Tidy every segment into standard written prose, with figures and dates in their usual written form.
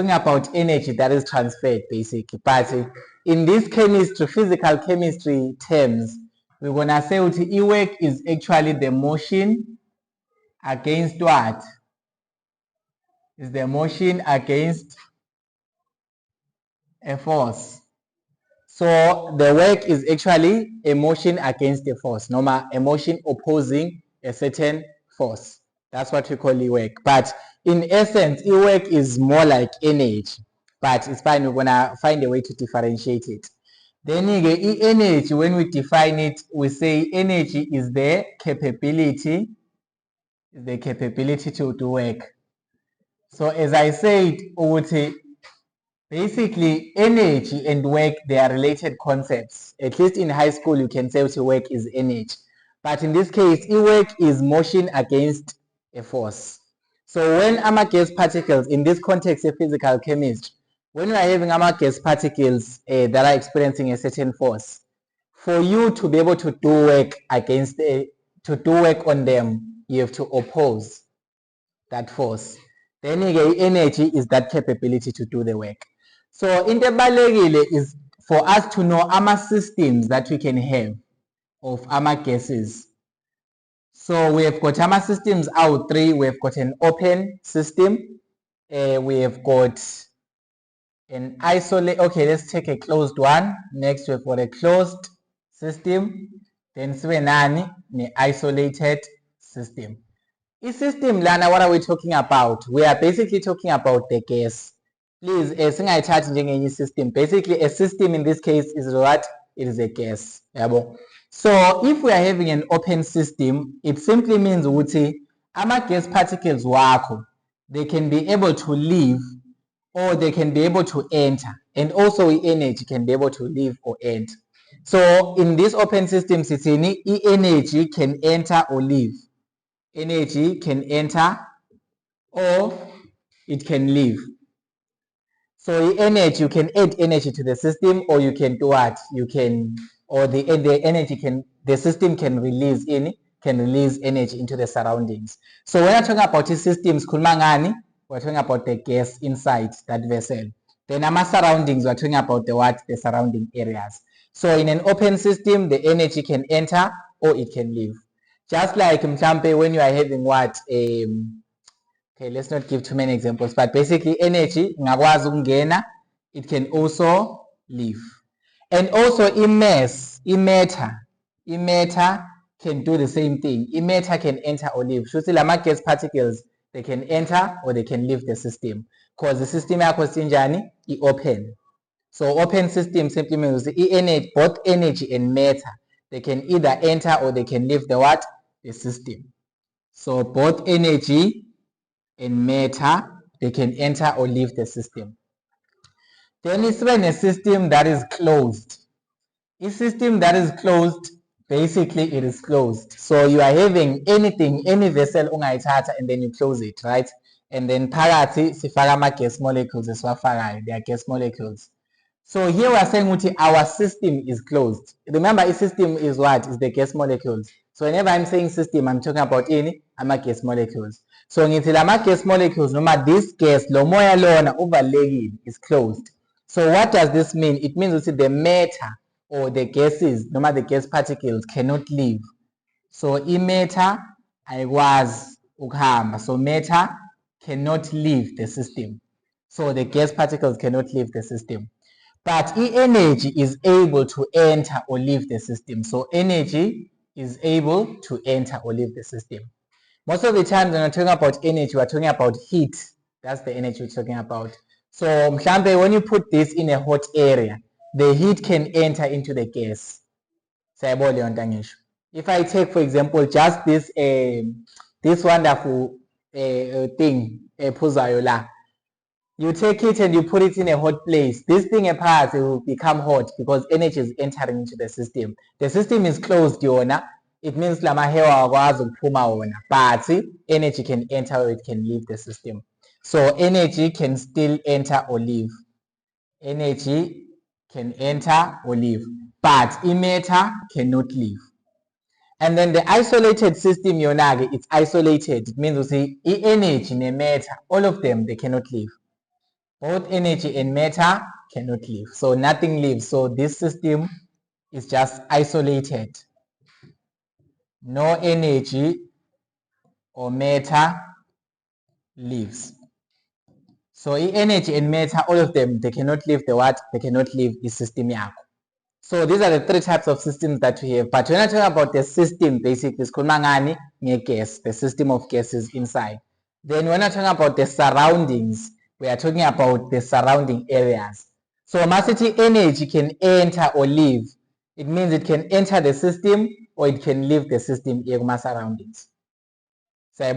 talking about energy that is transferred basically, but in this chemistry, physical chemistry terms, we're gonna say that work is actually the motion against what? Is the motion against a force. So the work is actually a motion against a force, normal a motion opposing a certain force. That's what we call work. But in essence, work is more like energy. But it's fine, we're gonna find a way to differentiate it. Then energy, when we define it, we say energy is the capability to do work. So as I said, basically energy and work, they are related concepts. At least in high school you can say work is energy, but in this case work is motion against a force. So when gas particles, in this context of physical chemistry, when we are having gas particles that are experiencing a certain force, for you to be able to do work against to do work on them, you have to oppose that force. Then energy is that capability to do the work. So into ebalulekile is for us to know systems that we can have of gases. So we have got systems out three. We have got an open system. We have got an isolate. Okay, let's take a closed one. Next we've got a closed system. Then an isolated system. In system lana, what are we talking about? We are basically talking about the gas. Please, a system. Basically, a system in this case is what? It is a gas. So if we are having an open system, it simply means gas particles wako, they can be able to leave or they can be able to enter, and also energy can be able to leave or enter. So in this open system, energy can enter or leave. Energy can enter or it can leave. So energy, you can add energy to the system, or you can do what? You can, or the energy can, the system can release energy into the surroundings. So when I'm talking about the systems, we're talking about the gas inside that vessel. Then our surroundings, we're talking about the what? The surrounding areas. So in an open system, the energy can enter or it can leave. Just like mhlampe when you are having what? Okay, let's not give too many examples, but basically energy, it can also leave. And also matter can do the same thing. Matter can enter or leave. So gas particles, they can enter or they can leave the system. Because the system is open. So open system simply means both energy and matter, they can either enter or they can leave the what? The system. So both energy and matter, they can enter or leave the system. Then it's when a system that is closed. A system that is closed, basically it is closed. So you are having anything, any vessel ungayithatha, and then you close it, right? And then phakathi sifaka ama-gas molecules esiwafakayo, they are gas molecules. So here we are saying our system is closed. Remember, a system is what? Is the gas molecules. So whenever I'm saying system, I'm talking about gas molecules. So ngithi lama gas molecules, noma this gas, lo moya lona uvalekile, is closed. So what does this mean? It means the matter or the gases, noma the gas particles, cannot leave. So matter ayikwazi ukuhamba. So matter cannot leave the system. So the gas particles cannot leave the system. But energy is able to enter or leave the system. So energy is able to enter or leave the system. Most of the time when we're talking about energy, we're talking about heat. That's the energy we're talking about. So mhlambe, when you put this in a hot area, the heat can enter into the gas. If I take, for example, just this this wonderful thing, phuzayo la, you take it and you put it in a hot place. This thing apart, it will become hot because energy is entering into the system. The system is closed, yona. It means lama hewa akwazi ukuphuma wona, but energy can enter or it can leave the system. So energy can still enter or leave. Energy can enter or leave, but matter cannot leave. And then the isolated system, yonage, it's isolated. It means energy and matter, all of them, they cannot leave. Both energy and matter cannot live. So nothing lives. So this system is just isolated. No energy or matter lives. So energy and matter, all of them, they cannot live the what? They cannot live the system yakho. So these are the three types of systems that we have. But when I talk about the system, basically, it's gas, the system of gases inside. Then when I talk about the surroundings, we are talking about the surrounding areas. So massity energy can enter or leave. It means it can enter the system or it can leave the system in surroundings. So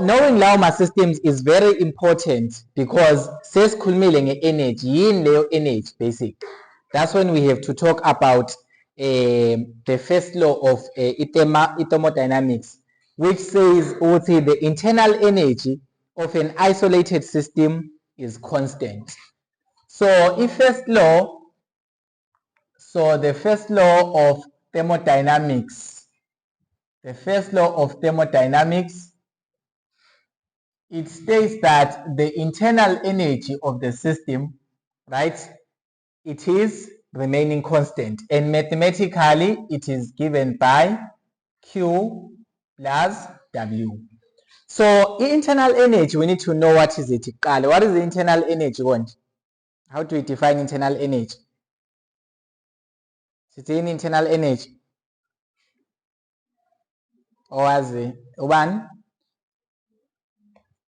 knowing law systems is very important because sesikhulumile nge-energy, yini leyo energy basic. That's when we have to talk about the first law of thermodynamics, which says the internal energy of an isolated system is constant. So the first law of thermodynamics, it states that the internal energy of the system, right, it is remaining constant, and mathematically it is given by Q plus W. So internal energy, we need to know what is it. What is the internal energy? How do we define internal energy? It's in internal energy. Or as one?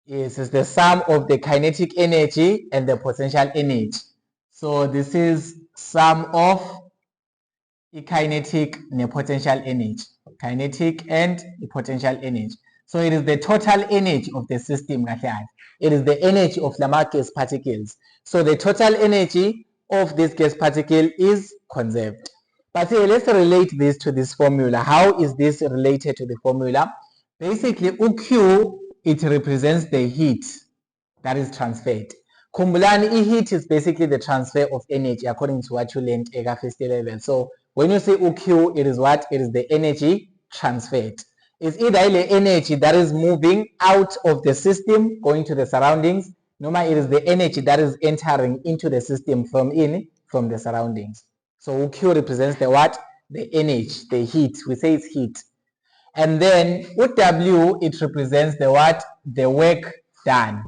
Yes, it's the sum of the kinetic energy and the potential energy. So this is sum of the kinetic and potential energy. Kinetic and the potential energy. So it is the total energy of the system. It is the energy of the gas particles. So the total energy of this gas particle is conserved. But here, let's relate this to this formula. How is this related to the formula? Basically, UQ, it represents the heat that is transferred. Khumbulani, heat is basically the transfer of energy according to what you learned at first level. So when you say UQ, it is what? It is the energy transferred. It's either the energy that is moving out of the system, going to the surroundings, no matter it is the energy that is entering into the system from the surroundings. So UQ represents the what? The energy, the heat. We say it's heat. And then W, it represents the what? The work done.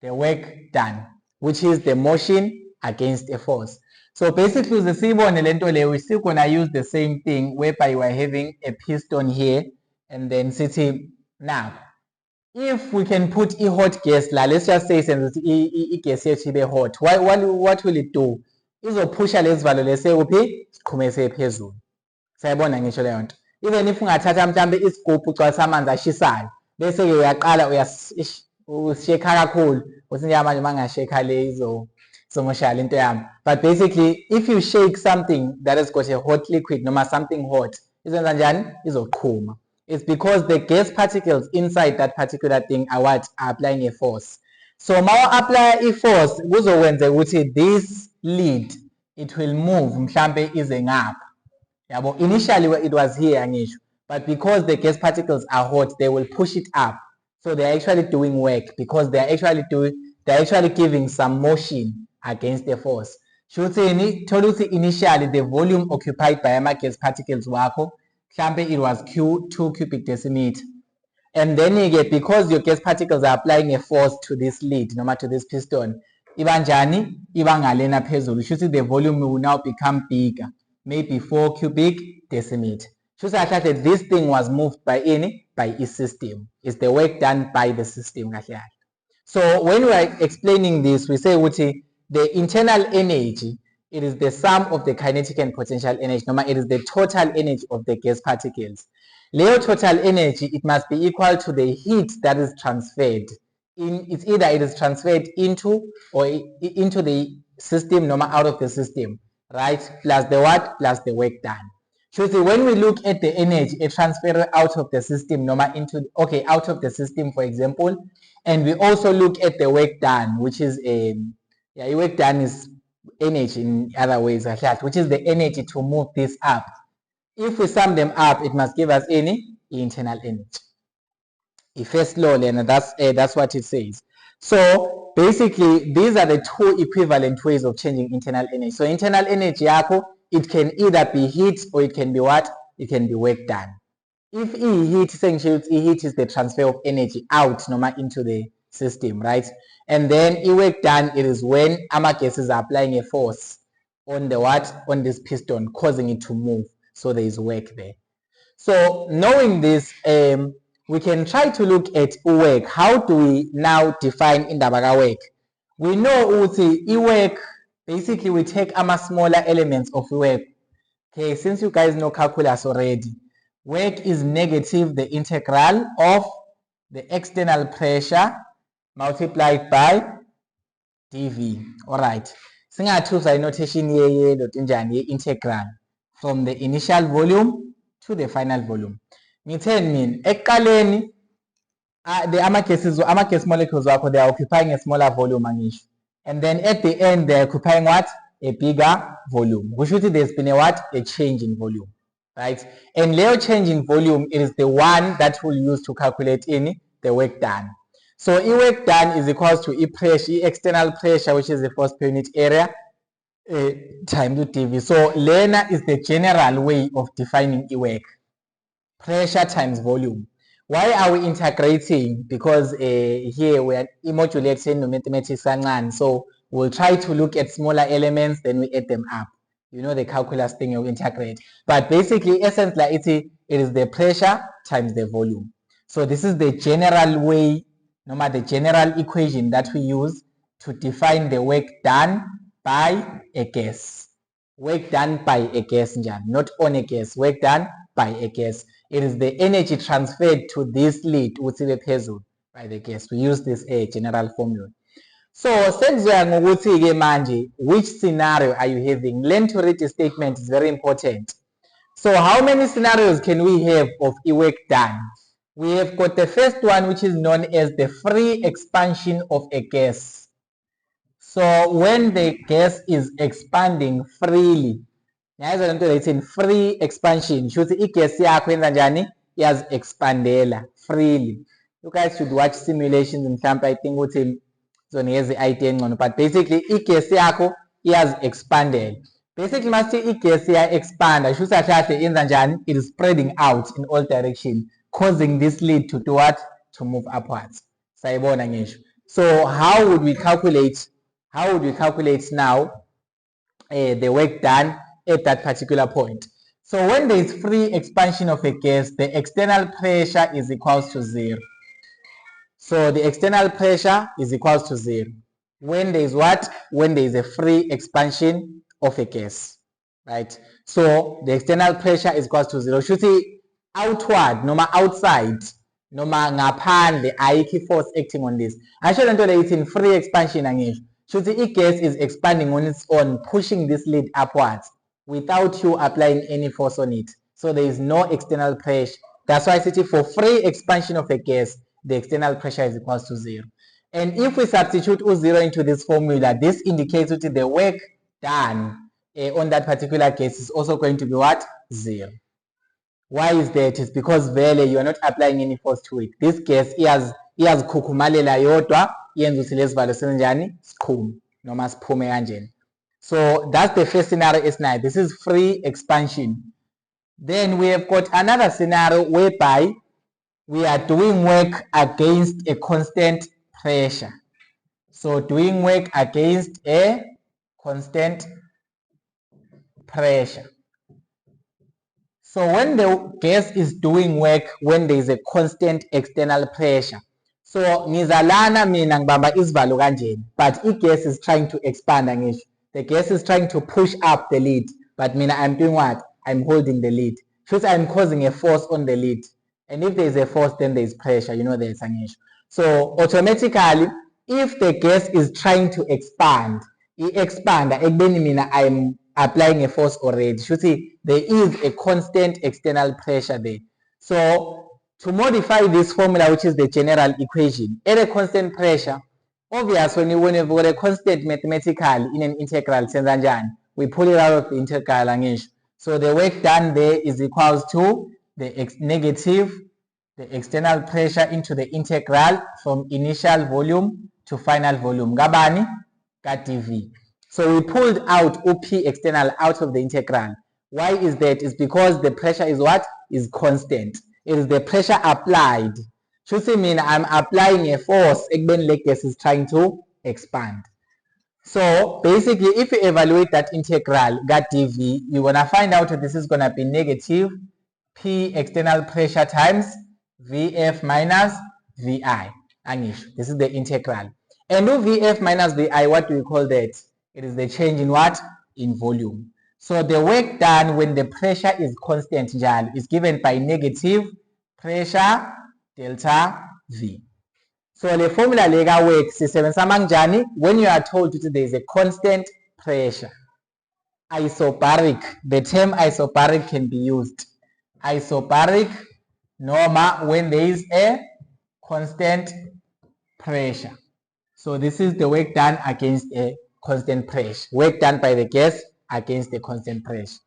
The work done, which is the motion against a force. So basically, we're still gonna use the same thing whereby we're having a piston here and then sitting now. If we can put a hot gas, let's just say since gas here be hot, what will it do? Izopusha lesivalo lesi siqhumese phezulu. Sayibona ngisho leyo nto. Even if ungathatha mhlambe isigubhu ugcwalisa amanzi ashisayo, bese ke uyaqala uyasheka kakhulu, uthi nje manje mangasheka le izomoshala into yami. But basically, if you shake something that has got a hot liquid noma something hot, izenza njani? Izoqhuma. It's because the gas particles inside that particular thing are applying a force. So ma apply a force kuzokwenza ukuthi this lead it will move mhlambe ize ngapha. Initially it was here, but because the gas particles are hot, they will push it up. So they're actually doing work because they're actually giving some motion against the force. Initially the volume occupied by my gas particles it was Q2 cubic decimeter. And then again, because your gas particles are applying a force to this lead, no matter to this piston, ibanjani ibangalena phezulu. The volume will now become bigger, maybe 4 cubic decimeter. This thing was moved by a system. It's the work done by the system. So when we are explaining this, we say the internal energy, it is the sum of the kinetic and potential energy. It is the total energy of the gas particles. Leo total energy, it must be equal to the heat that is transferred. It's either it is transferred into or into the system, out of the system, right? Plus the what? Plus the work done. So when we look at the energy, it transferred out of the system, out of the system, for example, and we also look at the work done, which is work done is energy in other ways, which is the energy to move this up. If we sum them up, it must give us internal energy. The first law, then that's what it says. So basically, these are the two equivalent ways of changing internal energy. So internal energy yakho, it can either be heat or it can be what? It can be work done. If heat, heat is the transfer of energy out noma into the system, right? And then work done, it is when ama gases are applying a force on the what? On this piston, causing it to move. So there is work there. So knowing this, we can try to look at work. How do we now define indaba work? We know ukuthi work, basically we take ama smaller elements of work. Okay, since you guys know calculus already, work is negative the integral of the external pressure multiplied by dV. All right. Singathuza notation ye integral from the initial volume to the final volume. Ngitheni mina ekuqaleni the gas molecules wakho, they are occupying a smaller volume angisho, and then at the end they are occupying what? A bigger volume. Which means there's been a what? A change in volume, right? And Leo change in volume, it is the one that we'll use to calculate in the work done. So work done is equals to pressure, external pressure, which is the force per unit area, times dV. So Lena is the general way of defining work. Pressure times volume. Why are we integrating? Because here we are modulating the mathematics, so we'll try to look at smaller elements, then we add them up. You know the calculus thing, you integrate. But basically, essence like it is the pressure times the volume. So this is the general way, no matter the general equation that we use to define the work done by a gas. Work done by a gas, not on a gas. Work done by a gas. It is the energy transferred to this lead by the gas. We use this general formula. So, which scenario are you having? Learn to read the statement is very important. So, how many scenarios can we have of work done? We have got the first one, which is known as the free expansion of a gas. So, when the gas is expanding freely, it's in free expansion. Should gas is expandela freely. You guys should watch simulations in camp. I think what so the idea, but basically gas is expanded. Basically, must gas expand. I should say it is spreading out in all directions, causing this lead to do what? To move upwards. So how would we calculate? How would we calculate now the work done at that particular point? So when there is free expansion of a gas, the external pressure is equals to 0. So the external pressure is equals to 0. When there is what? When there is a free expansion of a gas, right? So the external pressure is equals to 0. Should see outward, no outside, no ngaphandle, ayikho force acting on this. I shouldn't tell you it's in free expansion angisho. Should the gas is expanding on its own, pushing this lead upwards without you applying any force on it. So there is no external pressure. That's why I say for free expansion of a gas, the external pressure is equals to 0. And if we substitute 0 into this formula, this indicates that the work done on that particular gas is also going to be what? 0. Why is that? It's because vele you are not applying any force to it. This gas iyazikhukumalela yodwa yenza ukuthi lesivalo senjani siqhume noma siphume kanjena. So that's the first scenario is now. This is free expansion. Then we have got another scenario whereby we are doing work against a constant pressure. So doing work against a constant pressure. So when the gas is doing work when there is a constant external pressure. So ngizalana mina ngibamba isivalo kanjeni, but gas is trying to expand angisho. The gas is trying to push up the lid, but mina I'm doing what? I'm holding the lid. Because I'm causing a force on the lid. And if there is a force, then there is pressure. You know there is an issue. So automatically, if the gas is trying to expand, I'm applying a force already. You see, there is a constant external pressure there. So to modify this formula, which is the general equation, at a constant pressure, obviously when you've got a constant mathematically in an integral, we pull it out of the integral. So the work done there is equals to the negative, the external pressure into the integral from initial volume to final volume. Gabani? Ka-dV. So we pulled out P external out of the integral. Why is that? It's because the pressure is what? Is constant. It is the pressure applied. Should mean I'm applying a force, ekubeni le gas is trying to expand. So basically, if you evaluate that integral, dV, you're gonna find out that this is gonna be negative P external pressure times Vf minus Vi. This is the integral. And Vf minus Vi, what do we call that? It is the change in what? In volume. So the work done when the pressure is constant is given by negative pressure delta V. So the formula lega works when you are told that there is a constant pressure. Isobaric, the term isobaric can be used. Isobaric normal when there is a constant pressure. So this is the work done against a constant pressure. Work done by the gas against the constant pressure.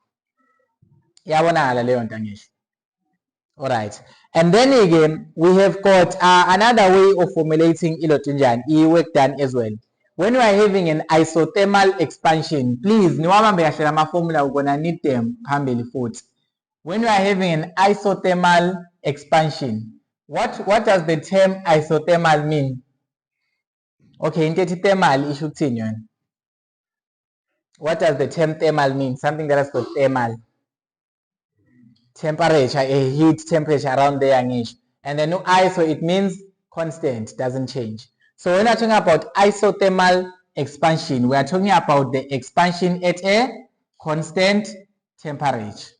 Alright. And then again, we have got another way of formulating ilotunjan, work done as well. When you are having an isothermal expansion, please, formula, we're gonna need them. When you are having an isothermal expansion, what does the term isothermal mean? Okay, in thermal issue. What does the term thermal mean? Something that is called thermal. Temperature, a heat temperature around there. And then iso, it means constant, doesn't change. So when we're talking about isothermal expansion, we are talking about the expansion at a constant temperature.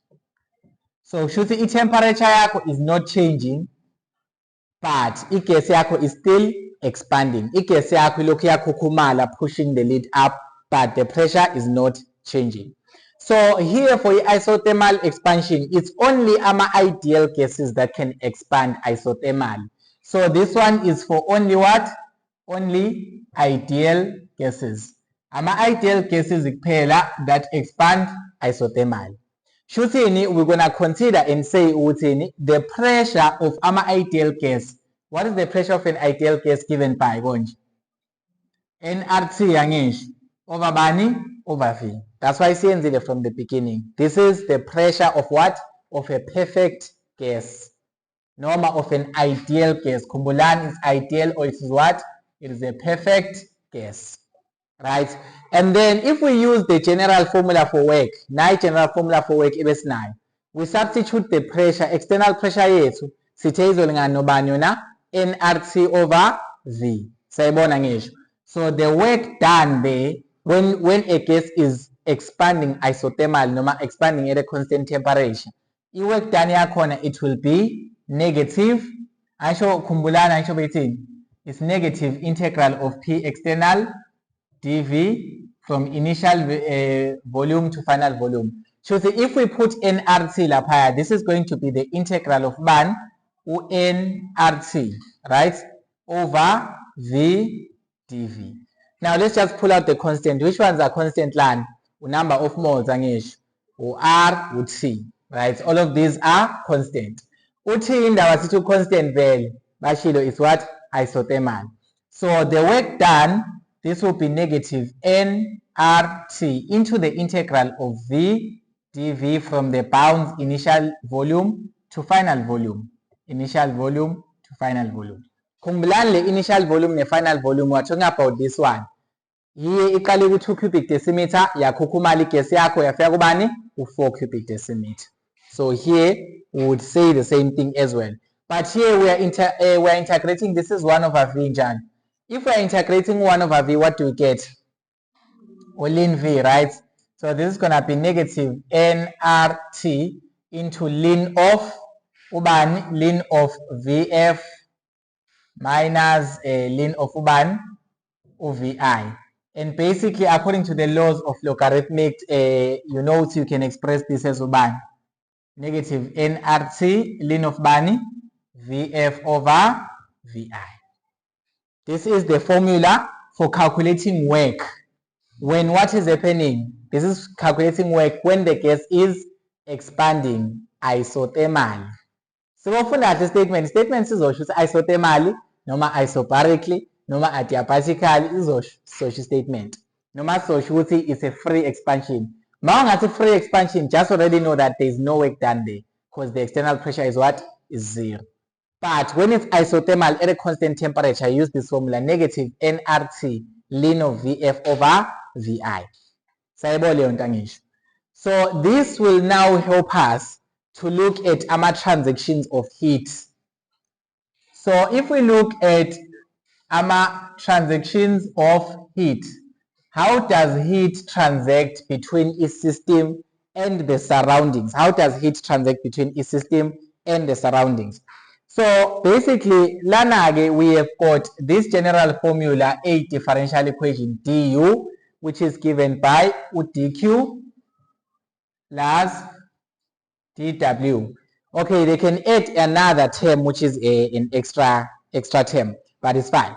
So should the temperature is not changing, but gas is still expanding. Gas pushing the lid up, but the pressure is not changing. So here for isothermal expansion, it's only ideal gases that can expand isothermal. So this one is for only what? Only ideal gases. Ideal gases that expand isothermal. We're going to consider and say the pressure of ideal gas. What is the pressure of an ideal gas given by nRT over bani over V. That's why I say from the beginning. This is the pressure of what? Of a perfect gas. Normal of an ideal gas. Kumbulan is ideal, or it is what? It is a perfect gas. Right? And then if we use the general formula for work, general formula for work is 9. We substitute the pressure, external pressure yethu, nRT over V. So the work done there, when a gas is expanding isothermal, expanding at a constant temperature, the work done it will be negative. It's negative integral of P external dV from initial volume to final volume. So if we put nRT lapaya, this is going to be the integral of ban nRT, right, over V dV. Now let's just pull out the constant. Which ones are constant land? Number of moles, R, T, right? All of these are constant. T in the constant value, Bashilo is what? Isothermal. So the work done, this will be negative nRT into the integral of V dV from the bounds initial volume to final volume. Initial volume to final volume. Kumbulan initial volume and final volume, we're talking about this one. Here iqale ku 2 cubic decimeter yakhukhumala igesi yakho yafika kubani u4 cubic decimeter. So here we would say the same thing as well. But here we are integrating. This is 1 over V njani. If we are integrating 1 over V, what do we get? Or ln V, right? So this is gonna be negative nRT into ln of ubani, ln of Vf minus ln of ubani VI. And basically, according to the laws of logarithmic, you can express this as ubani. Negative nRT ln of bani Vf over Vi. This is the formula for calculating work. When what is happening? This is calculating work when the gas is expanding isothermally. So often at the statement is isothermally, normal isobarically, noma adiabatically izosho statement noma sosho ukuthi it's a free expansion. Mawangathi free expansion, just already know that there is no work done there because the external pressure is what? Is 0. But when it's isothermal at a constant temperature, use this formula, negative nRT ln of Vf over Vi. So this will now help us to look at our transactions of heat. So if we look at our transactions of heat, how does heat transact between a system and the surroundings? How does heat transact between a system and the surroundings? So basically, lana we have got this general formula, a differential equation du, which is given by dq plus dw. Okay, they can add another term which is an extra term, but it's fine.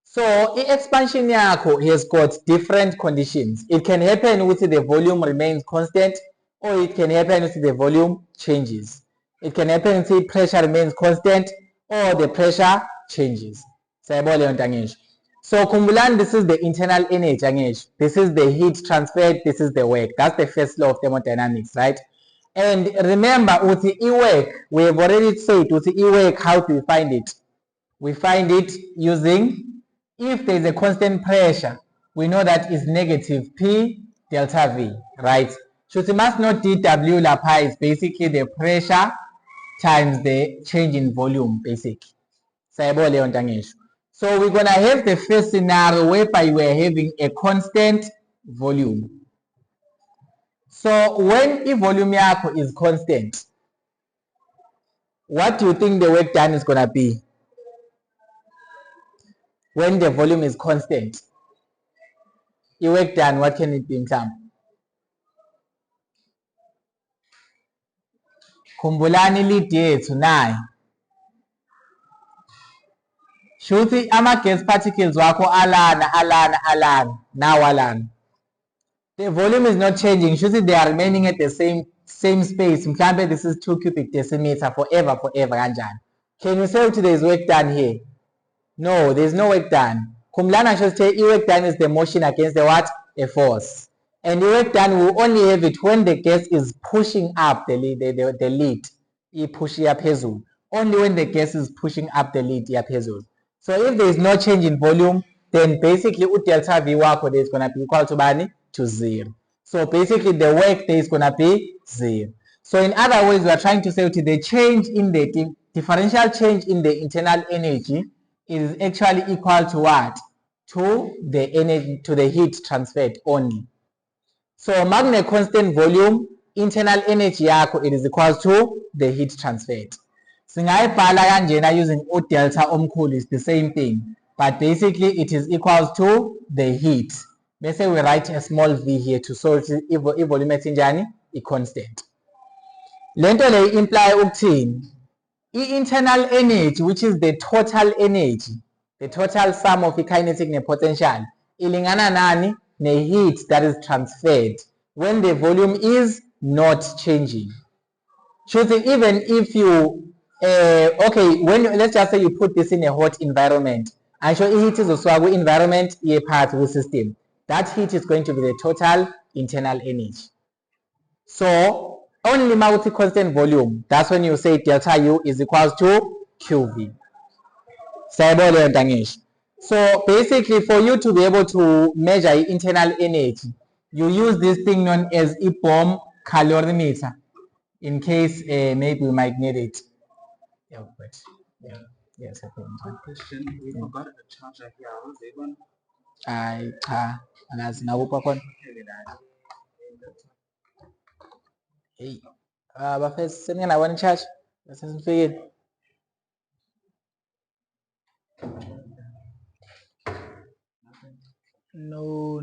So expansion yakho has got different conditions. It can happen with the volume remains constant, or it can happen with the volume changes. It can happen with the pressure remains constant, or the pressure changes. So kumbulan, this is the internal energy. This is the heat transferred. This is the work. That's the first law of thermodynamics, right? And remember, with the E-work, we have already said with the E-work, how do we find it? We find it using, if there is a constant pressure, we know that is negative P delta V, right? So you must know dW Lapa is basically the pressure times the change in volume, basically. So we're going to have the first scenario whereby we're having a constant volume. So when a volume is constant, what do you think the work done is going to be? When the volume is constant, the work done, what can it be in terms? Khumbulani lead yethu nayi. Shuthi ama gas particles wakho alana now alana. The volume is not changing. Shuthi they are remaining at the same space. Mhlambe this is 2 cubic decimeter forever kanjani. Can you say there is work done here? No, there is no work done. Kumlana should say work done is the motion against the what? A force. And the work done will only have it when the gas is pushing up the lid. Only when the gas is pushing up the lid. So if there is no change in volume, then basically delta V wako is going to be equal to bani to 0. So basically the work there is going to be 0. So in other words, we are trying to say the change in the differential change in the internal energy is actually equal to what? To the energy, to the heat transferred only. So magnet constant volume, internal energy yakho, it is equal to the heat transferred. Singayibhala kanjena using delta omkhulu is the same thing, but basically it is equal to the heat. Let's say we write a small v here to solve if volume enjani is constant. Lento le imply ukuthini? Internal energy, which is the total energy, the total sum of the kinetic and potential, ilingana nani ne heat that is transferred when the volume is not changing. Choosing even if you okay, when let's just say you put this in a hot environment, and show heat is also a environment a part of the system. That heat is going to be the total internal energy. So only multi constant volume, that's when you say delta U is equal to QV. So basically for you to be able to measure internal energy, you use this thing known as a bomb calorimeter in case maybe we might need it. Yeah, but, yeah. Yes, I think. One question, we forgot the charger here. How's it going? Hey, bafethu seningena one charge sesifikile. No.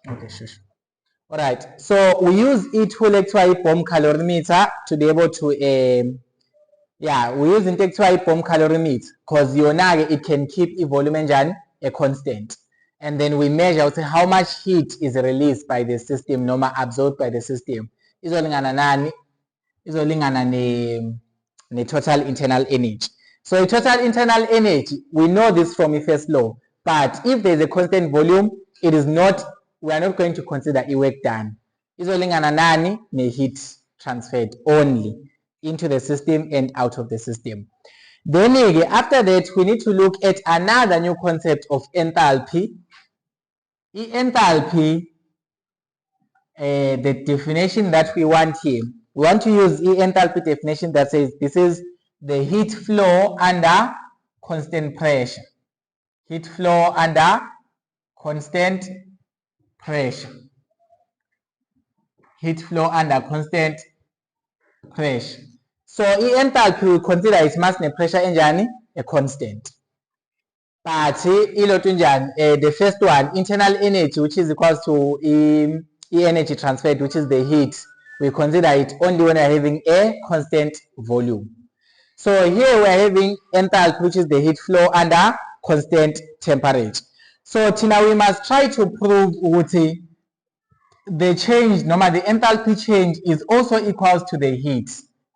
Okay, sure. All right, so we use it bomb calorimeter to be able to we use it bomb calorimeter because it can keep a volume engine a constant, and then we measure how much heat is released by the system, normal absorbed by the system. Izolingana nani? Izolingana ne total internal energy. So a total internal energy, we know this from the first law, but if there is a constant volume, it is not, we are not going to consider a work done. Izolingana nani ne heat transferred only into the system and out of the system. Then after that, we need to look at another new concept of enthalpy. Enthalpy, the definition that we want here, we want to use the enthalpy definition that says this is the heat flow under constant pressure. Heat flow under constant pressure. Heat flow under constant pressure. So enthalpy we consider its mass and pressure enjani a constant. But the first one, internal energy, which is equals to energy transferred, which is the heat, we consider it only when we are having a constant volume. So here we are having enthalpy, which is the heat flow under constant temperature. So now we must try to prove the change, the enthalpy change is also equals to the heat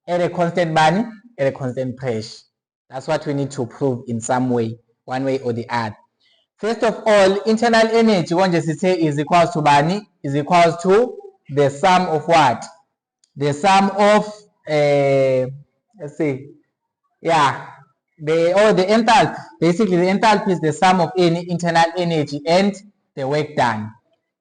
at a constant money, at a constant pressure. That's what we need to prove in some way, one way or the other. First of all, internal energy, one just say is equals to bani, is equals to the sum of what? The sum of, let's see, yeah, the enthalpy. Basically, the enthalpy is the sum of any internal energy and the work done.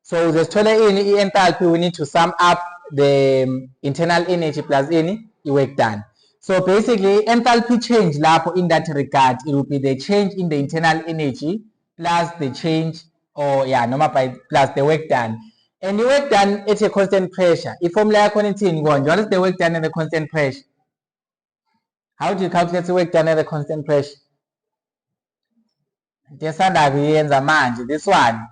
So the total enthalpy, we need to sum up the internal energy plus any work done. So basically, enthalpy change in that regard, it will be the change in the internal energy plus the change, plus the work done. And the work done at a constant pressure. If formula what is the work done at a constant pressure? How do you calculate the work done at a constant pressure? This one.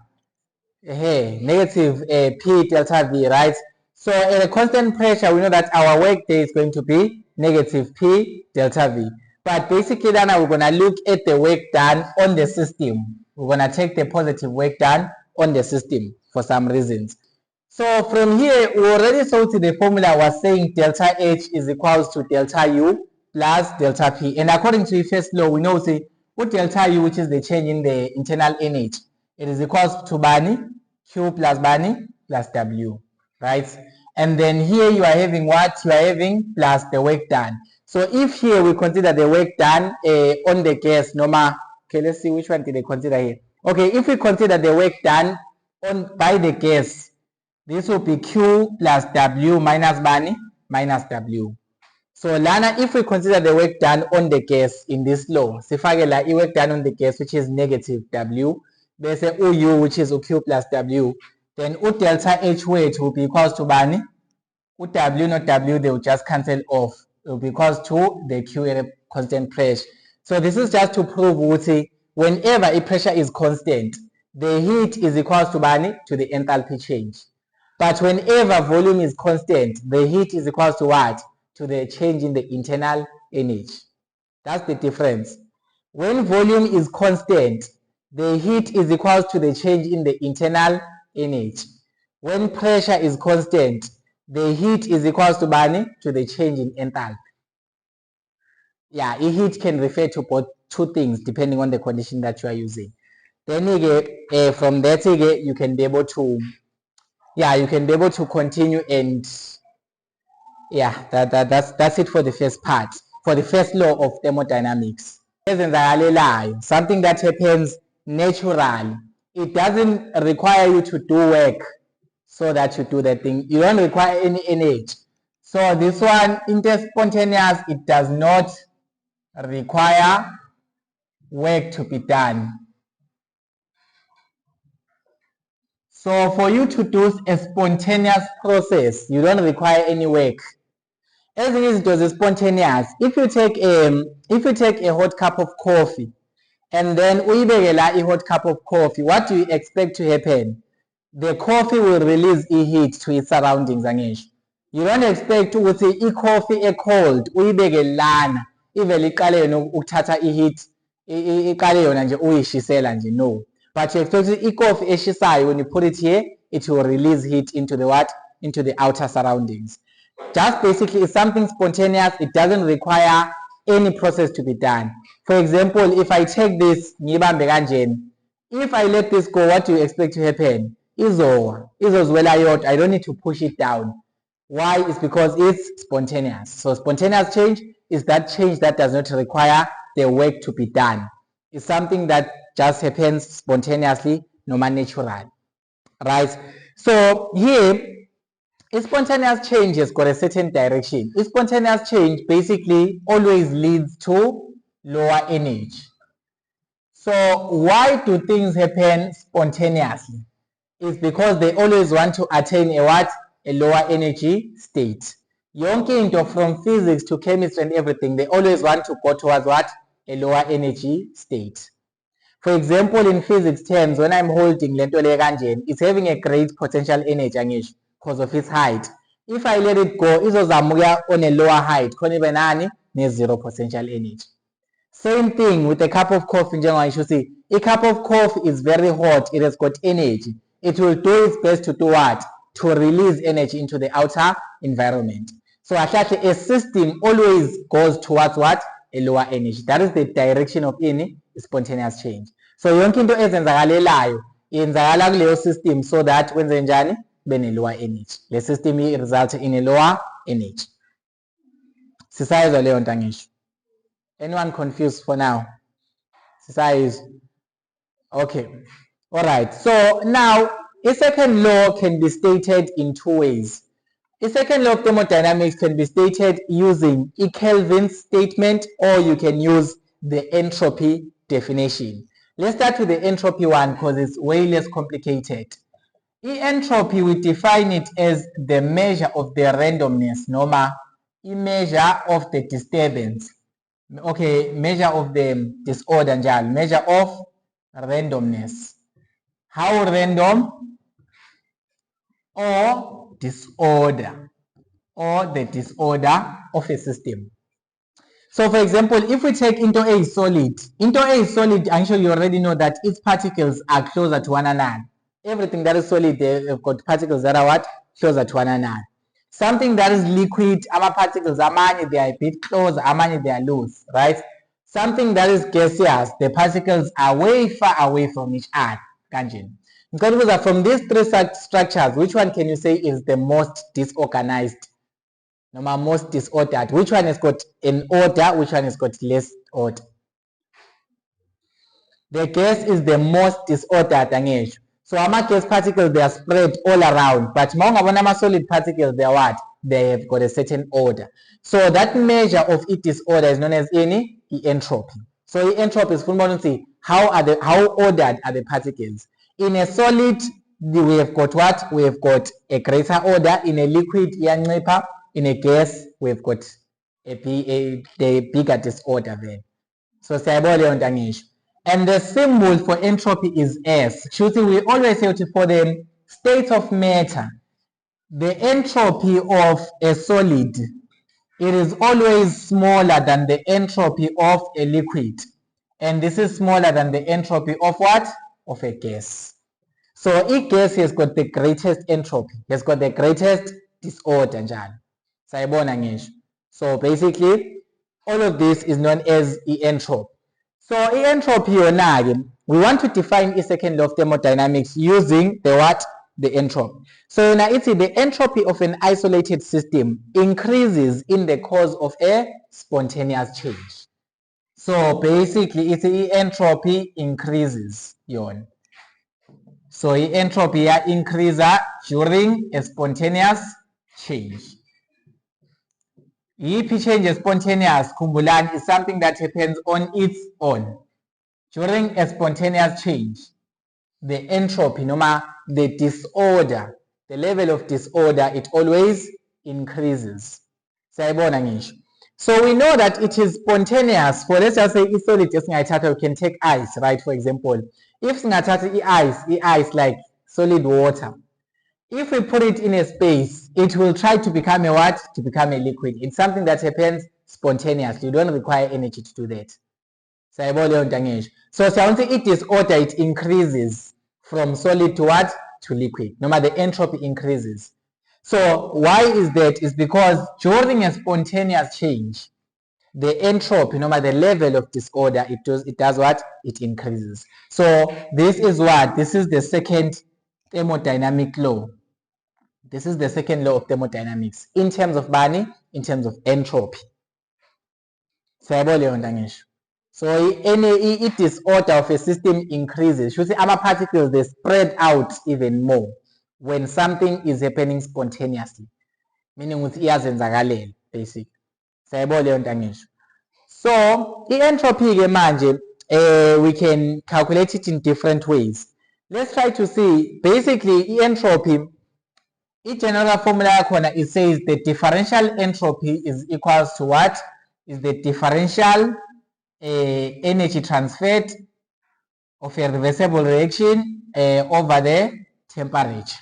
Negative P delta V, right? So at a constant pressure, we know that our work there is going to be negative P delta V. But basically now we're going to look at the work done on the system. We're going to take the positive work done on the system for some reasons. So from here, we already saw the formula was saying delta H is equals to delta U plus delta P. And according to the first law, we know what delta U, which is the change in the internal energy, it is equals to Bani, Q plus Bani plus W, right? And then here you are having what? You are having plus the work done. So if here we consider the work done on the gas, okay, let's see which one did they consider here. Okay, if we consider the work done by the gas, this will be Q plus W minus Bani minus W. So Lana, if we consider the work done on the gas in this law, sifakela work done on the gas, which is negative W, there's a U, which is Q plus W, then delta H weight will be equals to Bani, W not W, they will just cancel off. It will be equals to the Q at a constant pressure. So this is just to prove whenever a pressure is constant, the heat is equals to Bani, to the enthalpy change. But whenever volume is constant, the heat is equals to what? To the change in the internal energy. That's the difference. When volume is constant, the heat is equals to the change in the internal energy. When pressure is constant, the heat is equals to Bani, to the change in enthalpy. Yeah, heat can refer to both two things depending on the condition that you are using. Then from that you can be able to, you can be able to continue, and that's it for the first part, for the first law of thermodynamics. Something that happens naturally. It doesn't require you to do work so that you do the thing. You don't require any energy. So this one, interspontaneous, it does not require work to be done. So for you to do a spontaneous process, you don't require any work. As it is, it was spontaneous. If you take a hot cup of coffee and then a hot cup of coffee, what do you expect to happen? The coffee will release heat to its surroundings. You don't expect to see coffee cold, uyibeke lana, ivele iqale yona ukuthatha heat, iqale yona nje uyishisela nje, no. But you expect coffee eshisayo, when you put it here, it will release heat into the what? Into the outer surroundings. Just basically, it's something spontaneous. It doesn't require any process to be done. For example, if I take this ngibambe kanjeni, if I let this go, what do you expect to happen? Izozwela yodwa. I don't need to push it down. Why? It's because it's spontaneous. So spontaneous change is that change that does not require the work to be done. It's something that just happens spontaneously, normal, natural, right? So here, a spontaneous change has got a certain direction. A spontaneous change basically always leads to lower energy. So why do things happen spontaneously? It's because they always want to attain a what? A lower energy state. Yonke into from physics to chemistry and everything, they always want to go towards what? A lower energy state. For example, in physics terms, when I'm holding lento le kanjeni, it's having a great potential energy because of its height. If I let it go, izozamuka on a lower height, khona ibe nani? Ne-zero potential energy. Same thing with a cup of coffee. You should see, a cup of coffee is very hot. It has got energy. It will do its best to do what? To release energy into the outer environment. So actually, a system always goes towards what? A lower energy. That is the direction of any spontaneous change. So yonke into ezenzakalelayo yenzakala kuleyo system so that wenze njani? Bene lower energy. The system results in a lower energy. Sisayizwa leyo nto angisho. Anyone confused for now? Size. Okay. All right. So now a second law can be stated in two ways. A second law of thermodynamics can be stated using a Kelvin's statement, or you can use the entropy definition. Let's start with the entropy one because it's way less complicated. The entropy, we define it as the measure of the randomness, normal, a measure of the disturbance. Okay, measure of the disorder, measure of randomness. How random? Or disorder, or the disorder of a system. So for example, if we take into A solid, I'm sure you already know that its particles are closer to one another. Everything that is solid, they've got particles that are what? Closer to one another. Something that is liquid, our particles, amani, they are a bit closer, amani, they are loose, right? Something that is gaseous, the particles are way far away from each other. Because from these three structures, which one can you say is the most disorganized? Most disordered. Which one has got an order? Which one has got less order? The gas is the most disordered. So our gas particles, they are spread all around. But among solid particles, they are what? They have got a certain order. So that measure of its disorder is known as any entropy. So entropy is how ordered are the particles. In a solid, we have got what? We have got a greater order. In a liquid, in a gas, we have got the bigger disorder then. So and the symbol for entropy is S. We always say for the state of matter, the entropy of a solid, it is always smaller than the entropy of a liquid. And this is smaller than the entropy of what? Of a gas. So a gas has got the greatest entropy, has got the greatest disorder. So basically, all of this is known as entropy. So entropy, we want to define a second law of thermodynamics using the what? The entropy. So now it's the entropy of an isolated system increases in the course of a spontaneous change. So basically, it's the entropy increases. So entropy increases during a spontaneous change. If change is spontaneous, khumbulani, is something that happens on its own. During a spontaneous change, the entropy, the disorder, the level of disorder, it always increases. So we know that it is spontaneous. For let's just say if solid we can take ice, right? For example, if ice like solid water, if we put it in a space, it will try to become a what? To become a liquid. It's something that happens spontaneously. You don't require energy to do that. So it disorder, it increases from solid to what? To liquid. The entropy increases. So why is that? It's because during a spontaneous change, the entropy, no matter the level of disorder, it does what? It increases. So this is what? This is the second thermodynamic law. This is the second law of thermodynamics in terms of bani, in terms of entropy. So any disorder of a system increases. You see, our particles, they spread out even more when something is happening spontaneously, meaning with basic. So entropy manje, we can calculate it in different ways. Let's try to see. Basically, entropy, its general formula it says the differential entropy is equals to what? Is the differential energy transferred of a reversible reaction over the temperature.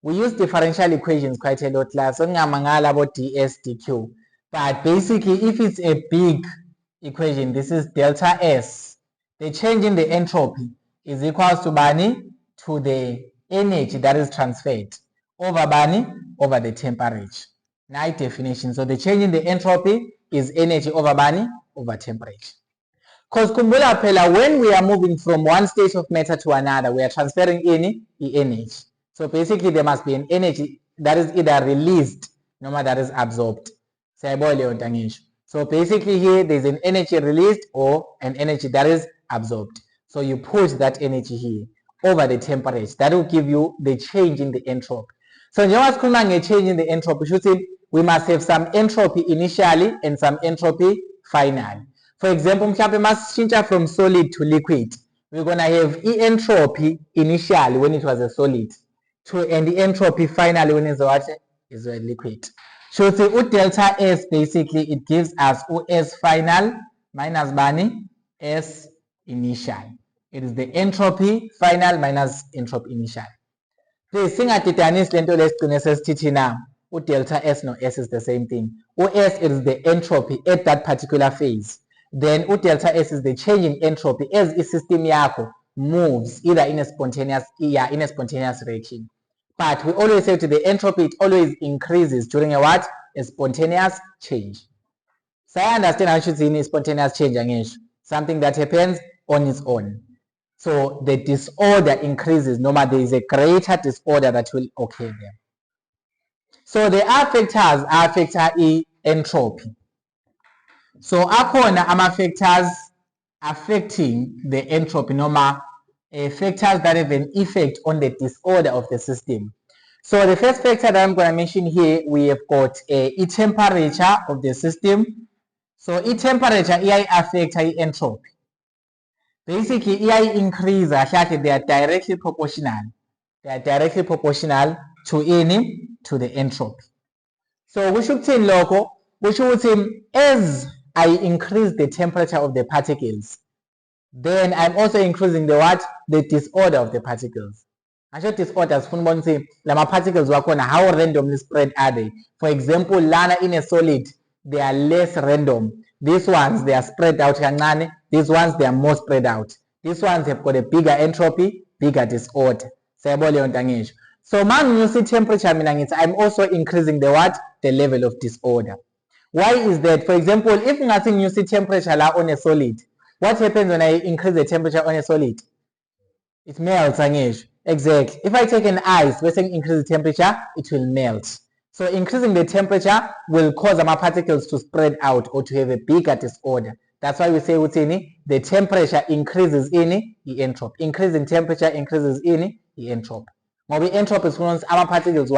We use differential equations quite a lot, so about ds dq. But basically, if it's a big equation, this is delta S. The change in the entropy is equals to bani to the energy that is transferred over bani over the temperature. Nice definition. So the change in the entropy is energy over bani over temperature. Because kumbula phela, when we are moving from one state of matter to another, we are transferring energy. So basically, there must be an energy that is either released, no matter that is absorbed. So basically, here there's an energy released or an energy that is absorbed. So you push that energy here over the temperature. That will give you the change in the entropy. So just a change in the entropy, we must have some entropy initially and some entropy finally. For example, we must change from solid to liquid. We're going to have entropy initially when it was a solid, and the entropy finally when it's what? Is a liquid. So delta S, basically it gives us S final minus bani S initial. It is the entropy final minus entropy initial. Please sing at Titanis lento let's now. Delta S no S is the same thing. S is the entropy at that particular phase. Then delta S is the change in entropy as the system yako moves either in a spontaneous reaction. But we always say to the entropy, it always increases during a what? A spontaneous change. So I understand how should see spontaneous change, something that happens on its own. So the disorder increases, no matter there is a greater disorder that will occur there. So the factors are entropy. So akhona factors affecting the entropy, factors that have an effect on the disorder of the system. So the first factor that I'm going to mention here, we have got a temperature of the system. So temperature affects entropy. Basically, increase they are directly proportional. They are directly proportional to the entropy. So we should say local. We should say as I increase the temperature of the particles, then I'm also increasing the what? The disorder of the particles. I show disorders say lama particles how randomly spread are they? For example, lana in a solid, they are less random. These ones they are spread out kancane. These ones they are more spread out. These ones have got a bigger entropy, bigger disorder. So man, you see temperature, I'm also increasing the what? The level of disorder. Why is that? For example, if nothing you see temperature on a solid, what happens when I increase the temperature on a solid? It melts. Exactly. If I take an ice, we're saying increase the temperature, it will melt. So increasing the temperature will cause my particles to spread out or to have a bigger disorder. That's why we say the temperature increases in the entropy. Increasing temperature increases in the entropy. Maybe entropy is our particles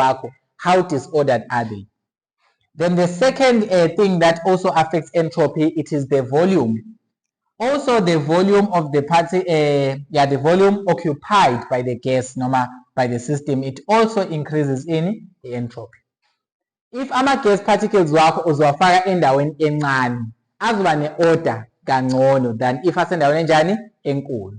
how disordered are they? Then the second thing that also affects entropy, it is the volume. Also, the volume of the the volume occupied by the gas, by the system, it also increases in the entropy. If gas particles wakho uzowafaka endaweni encane, azoba ne-order kangcono than if asendaweni enjani enkulu.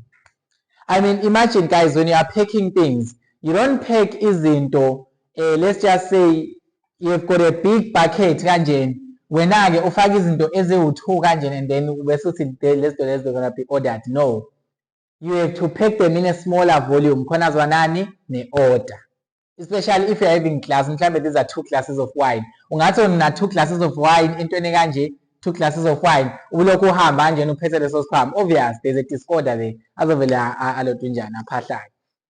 I mean, imagine guys, when you are packing things, you don't pack izinto, let's just say you've got a big bucket kanjeni. Wena-ke ufaka izinto eziwu-2 kanjeni and then bese uthi let's gonna be ordered. No. You have to pack them in a smaller volume. Khona zwanani ne-order. Especially if you're having class, mhlambe these are 2 glasses of wine. Ungathi una 2 glasses of wine entweni kanje, 2 glasses of wine, ulokhu uhamba nje uphethe leso sikhwama. Obvious, there's a disorder there. Azovele alothu aphahlayo.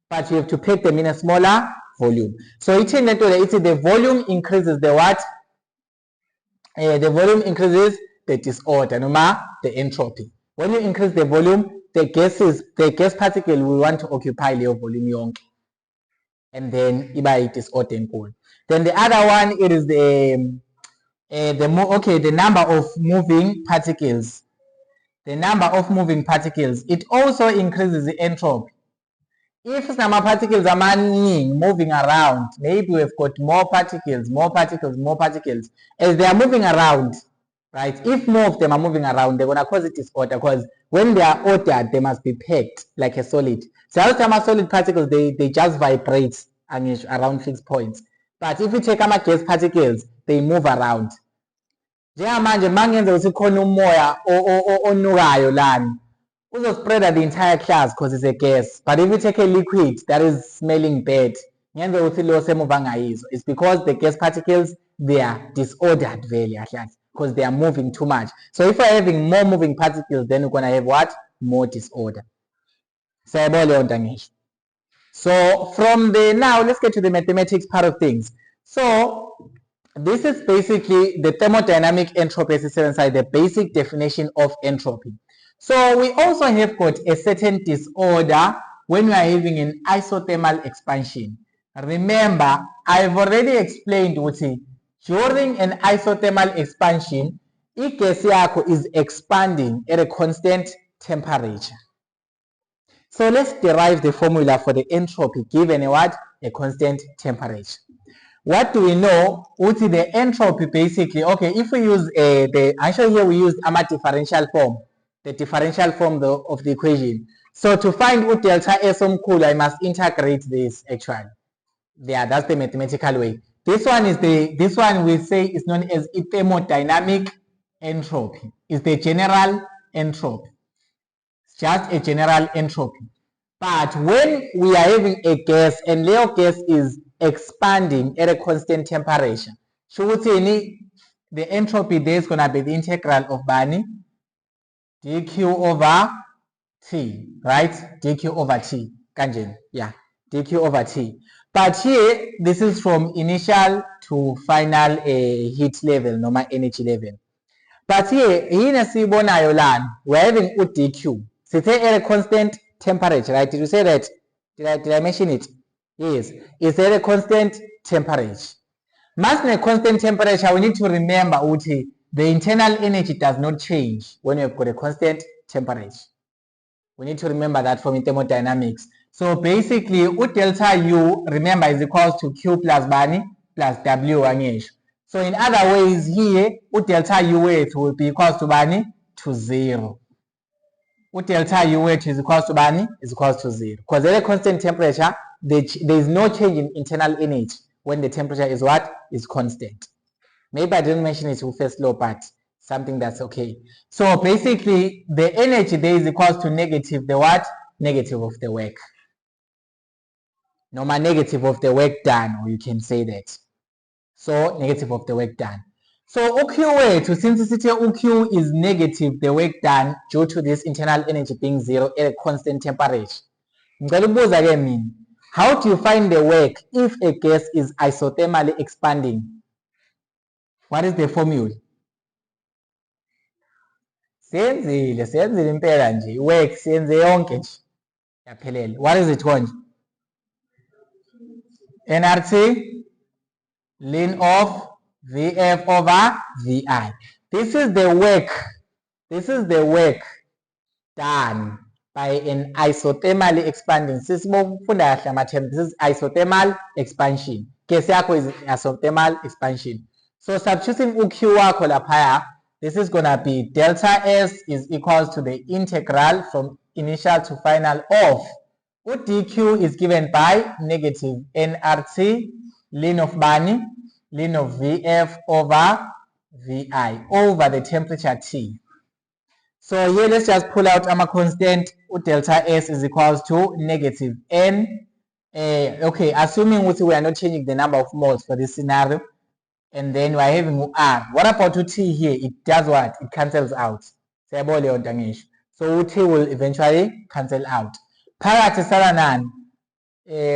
But you have to pack them in a smaller volume. So it's the volume increases the what? The volume increases the disorder, the entropy. When you increase the volume, the gas particle will want to occupy the volume yonke. And then it is disorder enkulu. Then the other one, it is the number of moving particles. The number of moving particles, it also increases the entropy. If some particles are moving around, maybe we've got more particles. As they are moving around, right? If more of them are moving around, they're going to cause a disorder, because when they are ordered, they must be packed like a solid. So all time solid particles, they just vibrate around fixed points. But if you take gas particles, they move around. Njengamanje mangenza ukuthi khona umoya onukayo lana, spread the entire class because it's a gas. But if you take a liquid that is smelling bad, it's because the gas particles, they are disordered very because they are moving too much. So if you're having more moving particles, then you're going to have what? More disorder. So from the now, let's get to the mathematics part of things. So this is basically the thermodynamic entropy, inside the basic definition of entropy. So we also have got a certain disorder when we are having an isothermal expansion. Remember, I've already explained what during an isothermal expansion, gas is expanding at a constant temperature. So let's derive the formula for the entropy given a constant temperature. What do we know? What's the entropy basically? Okay, if we use actually here we used a differential form. The differential form of the equation. So to find what delta S omkhulu, I must integrate this actually. Yeah, that's the mathematical way. This one we say is known as thermodynamic entropy. It's the general entropy. It's just a general entropy. But when we are having a gas and the gas is expanding at a constant temperature, so the entropy there is gonna be the integral of Bani dq over t, right? dq over t, kanjeni, yeah, dq over t. But here, this is from initial to final heat level, normal energy level. But here, we're having dq. So it's at a constant temperature, right? Did you say that? Did I mention it? Yes, it's at a constant temperature. Mass at a constant temperature, we need to remember the internal energy does not change when you've got a constant temperature. We need to remember that from thermodynamics. So basically, delta U, remember, is equal to Q plus Bani plus W. So in other ways here, delta U weight will be equal to Bani to 0. Delta U weight is equal to Bani is equal to 0. Because at a constant temperature, there is no change in internal energy when the temperature is what? Is constant. Maybe I didn't mention it with first law, but something that's okay. So basically, the energy there is equal to negative the what? Negative of the work. Normal negative of the work done, or you can say that. So negative of the work done. So OQ to simplicity, OQ is negative the work done due to this internal energy being 0 at a constant temperature. How do you find the work if a gas is isothermally expanding? What is the formula? Senzile impela nje, work senze yonke nje. Yaphelele. What is it konje? nRT ln of Vf over Vi. This is the work. This is the work done by an isothermally expanding. This is isothermal expansion. Case yakho is isothermal expansion. So substituting UQ wakho laphaya, this is gonna be delta S is equals to the integral from initial to final of dq is given by negative nRT ln of Bani ln of Vf over Vi over the temperature T. So here let's just pull out our constant. Delta S is equals to negative N. Okay, assuming we are not changing the number of moles for this scenario, and then we are having R. What about T here? It does what? It cancels out. So T will eventually cancel out. Phakathi sala nani?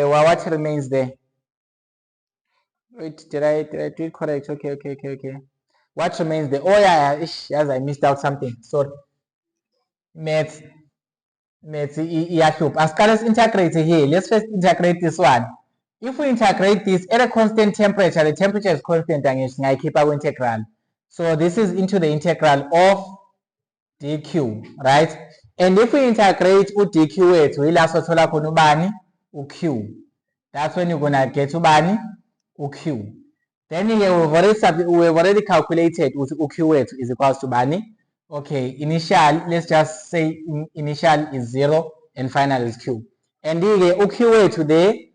What remains there? Wait, did I do it correct? Okay. What remains there? Oh yeah, yes, I missed out something. Sorry. Maths iyahlupha. Let's integrate here. Let's first integrate this one. If we integrate this at a constant temperature, the temperature is constant, I keep our integral. So this is into the integral of dq, right? And if we integrate dq wethu ila sothola khona ubani uq. That's when you're gonna get ubani uq. Then here we've already calculated uq wethu is equals to bani. Okay, initial, let's just say initial is 0 and final is q. And here uq wethu today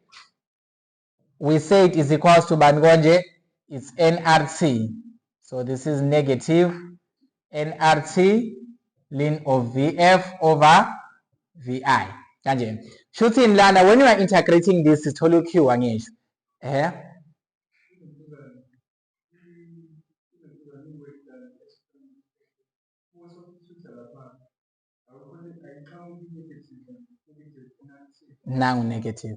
we say it is equals to bangonje, it's nRT. So this is negative nRT ln of Vf over Vi. Kanje. Shuthi in lana, when you are integrating this, it's totally Q angisho. Now negative.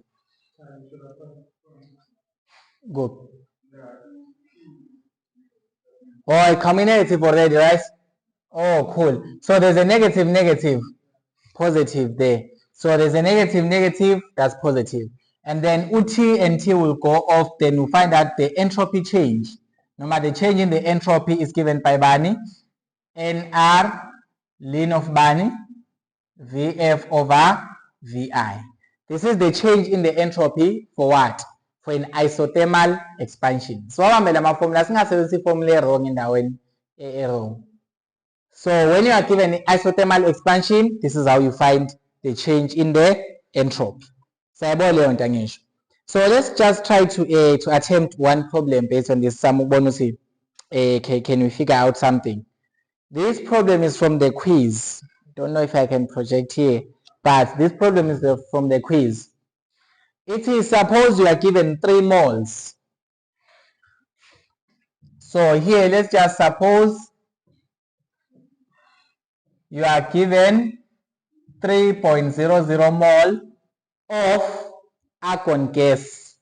Good. Oh, it combinative already, right? Oh, cool. So there's a negative, positive there. So there's a negative, that's positive. And then UT and T will go off, then we'll find out the entropy change. No matter the change in the entropy is given by Bani, NR ln of Bani, Vf over Vi. This is the change in the entropy for what? For an isothermal expansion. So formula singasebenzisa formula wrong endaweni wrong. So when you are given isothermal expansion, this is how you find the change in the entropy. So let's just try to attempt one problem based on this. Can we figure out something? This problem is from the quiz. Don't know if I can project here, but this problem is from the quiz. It is, suppose you are given 3 moles. So here, let's just suppose you are given 3.00 mole of argon gas.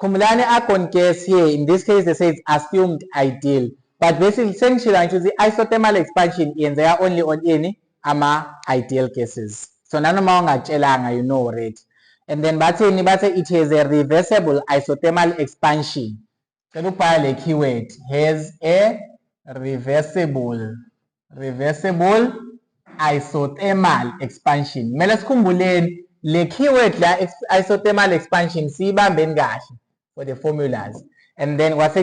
Kumulani argon gas here, in this case they say it's assumed ideal. But basically, essentially, the isothermal expansion is there only on any ideal cases. So none of you know already. And then but it has a reversible isothermal expansion. So the keyword has a reversible isothermal expansion. Le keyword la isothermal expansion siyibambeni kahle for the formulas. And then what's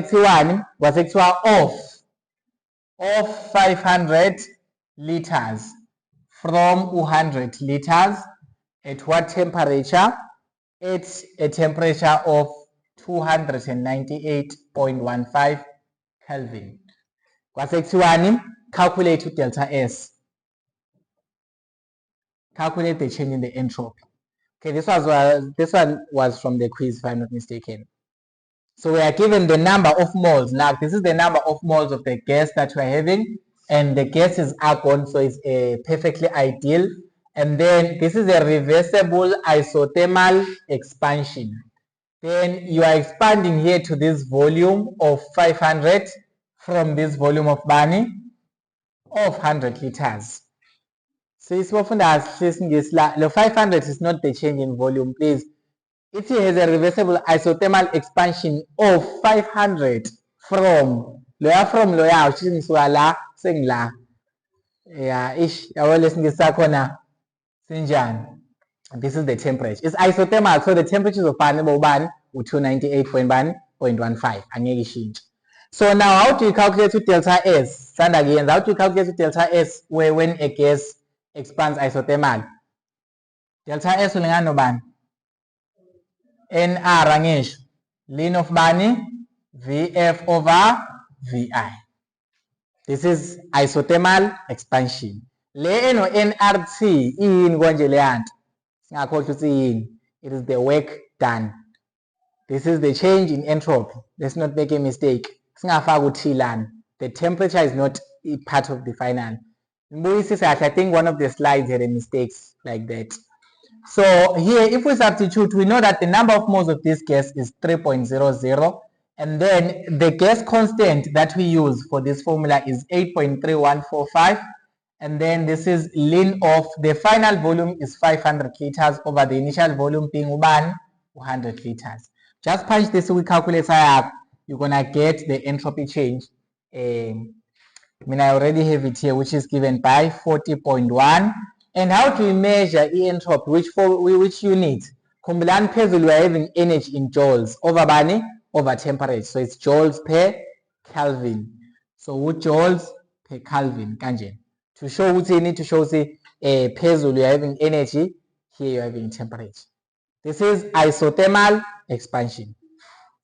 of 500 liters from 100 liters at what temperature? At a temperature of 298.15 Kelvin. Calculate delta S. Calculate the change in the entropy. Okay, this one was from the quiz, if I'm not mistaken. So we are given the number of moles. Now this is the number of moles of the gas that we are having, and the gas is argon, so it's perfectly ideal. And then this is a reversible isothermal expansion. Then you are expanding here to this volume of 500 from this volume of Bani of 100 liters. So it's often the 500 is not the change in volume, please. It has a reversible isothermal expansion of 500 from loya la singla. Yeah, this is the temperature. It's isothermal, so the temperatures of Bani 298.15. So now how do you calculate with delta S? How do you calculate with delta S when a gas expands isothermal? Delta S ulingana nobani? NR angisho. Ln of Bani Vf over Vi. This is isothermal expansion. Le no nRT yini konje le yanto? Singakhohlwa ukuthi yini. It is the work done. This is the change in entropy. Let's not make a mistake. The temperature is not part of the final. I think one of the slides had a mistakes like that. So here, if we substitute, we know that the number of moles of this gas is 3.00, and then the gas constant that we use for this formula is 8.3145, and then this is ln of the final volume is 500 liters over the initial volume being 100 liters. Just punch this with calculator up, you're gonna get the entropy change. I already have it here, which is given by 40.1. And how do we measure entropy? Which unit? Kumbulan phezulu we are having energy in joules over temperature. So it's joules per Kelvin. So what joules per Kelvin? Kanje. To show what you need to show say phezulu you are having energy, here you are having temperature. This is isothermal expansion.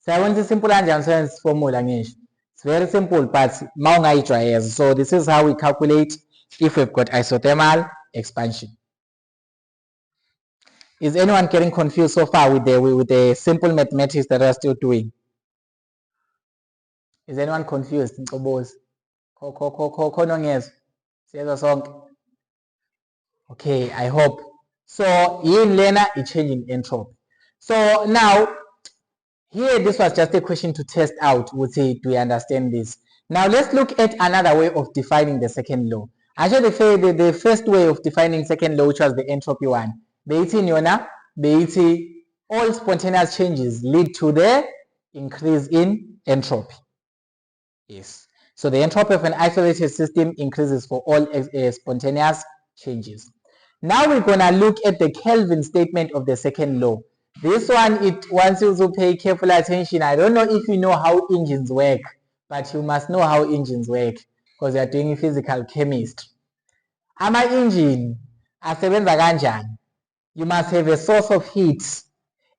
So I want the simple answer formula. It's very simple, but so this is how we calculate if we've got isothermal expansion. Is anyone getting confused so far with the simple mathematics that we're still doing? Is anyone confused? Okay, I hope. So in Lena is changing entropy. So now here this was just a question to test out. Would say, do we understand this? Now let's look at another way of defining the second law. Actually, the first way of defining second law, which was the entropy one, all spontaneous changes lead to the increase in entropy. Yes. So the entropy of an isolated system increases for all spontaneous changes. Now we're gonna look at the Kelvin statement of the second law. This one, it wants you to pay careful attention. I don't know if you know how engines work, but you must know how engines work because you are doing physical chemistry. Ama engine asebenza kanjani? You must have a source of heat,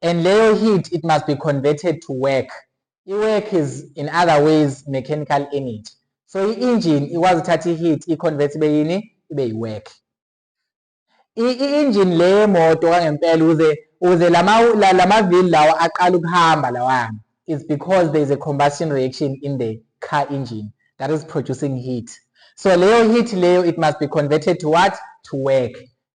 and leyo heat it must be converted to work. Work is in other ways mechanical energy. So the engine was 30 heat, it converts ibe work. I-engine le moto kangempela uze lamavili lawa aqala ukuhamba lawa, is because there is a combustion reaction in the car engine that is producing heat. So leyo heat leyo, it must be converted to what? To work.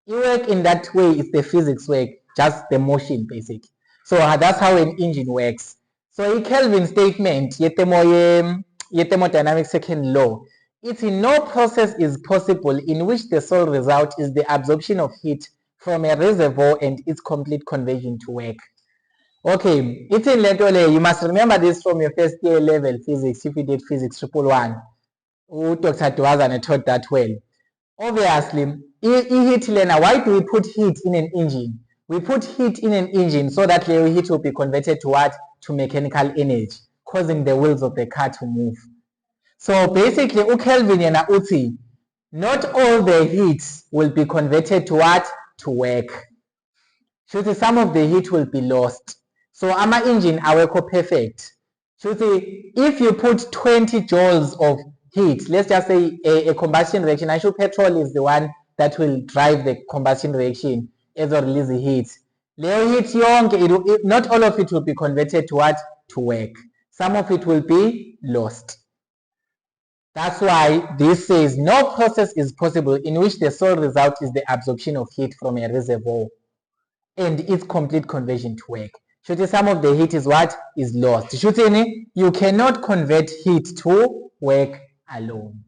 Work in that way is the physics work, just the motion basic. So that's how an engine works. So in Kelvin statement, thermodynamic second law, it's in no process is possible in which the sole result is the absorption of heat from a reservoir and its complete conversion to work. Okay, it's in Lentole. You must remember this from your first year level physics, if you did physics 111. Dr. Dwazane taught that well. Obviously, heat learner, why do we put heat in an engine? We put heat in an engine so that the heat will be converted to what? To mechanical energy, causing the wheels of the car to move. So basically, Kelvin yena uthi, not all the heat will be converted to what? To work. So some of the heat will be lost. So ama engine awekho perfect. So if you put 20 joules of heat, let's just say a combustion reaction, actually petrol is the one that will drive the combustion reaction as or release the heat. Not all of it will be converted to what? To work. Some of it will be lost. That's why this says no process is possible in which the sole result is the absorption of heat from a reservoir and its complete conversion to work. Some of the heat is what? Is lost. You cannot convert heat to work alone.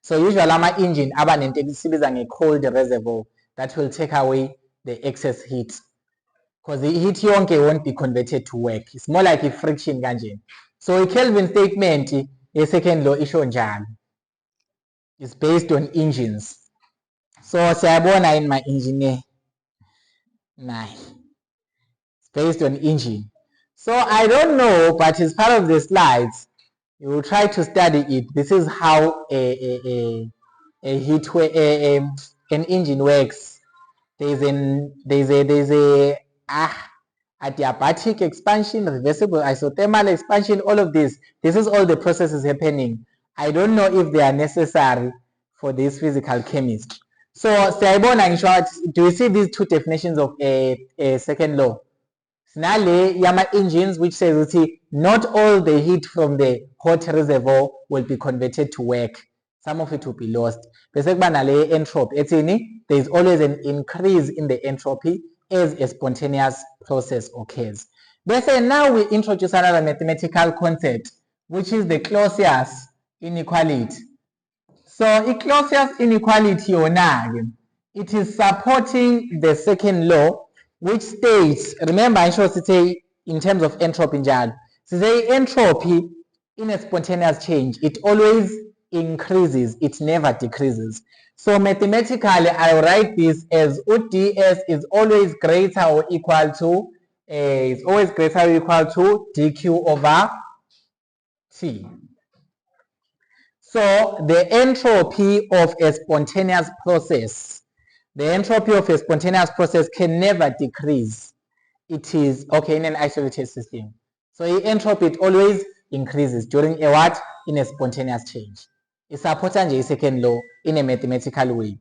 So usually my engine a cold reservoir that will take away the excess heat. Because the heat won't be converted to work. It's more like a friction engine. So a Kelvin statement, a second law issue is based on engines. So siyabona in my engineer. It's based on engine. So I don't know, but as part of the slides, you will try to study it. This is how an engine works. There's a adiabatic expansion, reversible isothermal expansion, all of this. This is all the processes happening. I don't know if they are necessary for this physical chemistry. So, do you see these two definitions of a second law? Sinale yama engines which says not all the heat from the hot reservoir will be converted to work. Some of it will be lost. Bese kuba nale entropy ethini, there is always an increase in the entropy as a spontaneous process occurs. Bese now we introduce another mathematical concept which is the Clausius inequality. So Clausius inequality yona, it is supporting the second law which states, remember I should say in terms of entropy njalo. So say entropy in a spontaneous change, it always increases, it never decreases. So mathematically I write this as ds is always greater or equal to dq over t. So the entropy of a spontaneous process, can never decrease. It is okay in an isolated system. So the entropy it always increases during a what? In a spontaneous change. It supports the second law in a mathematical way.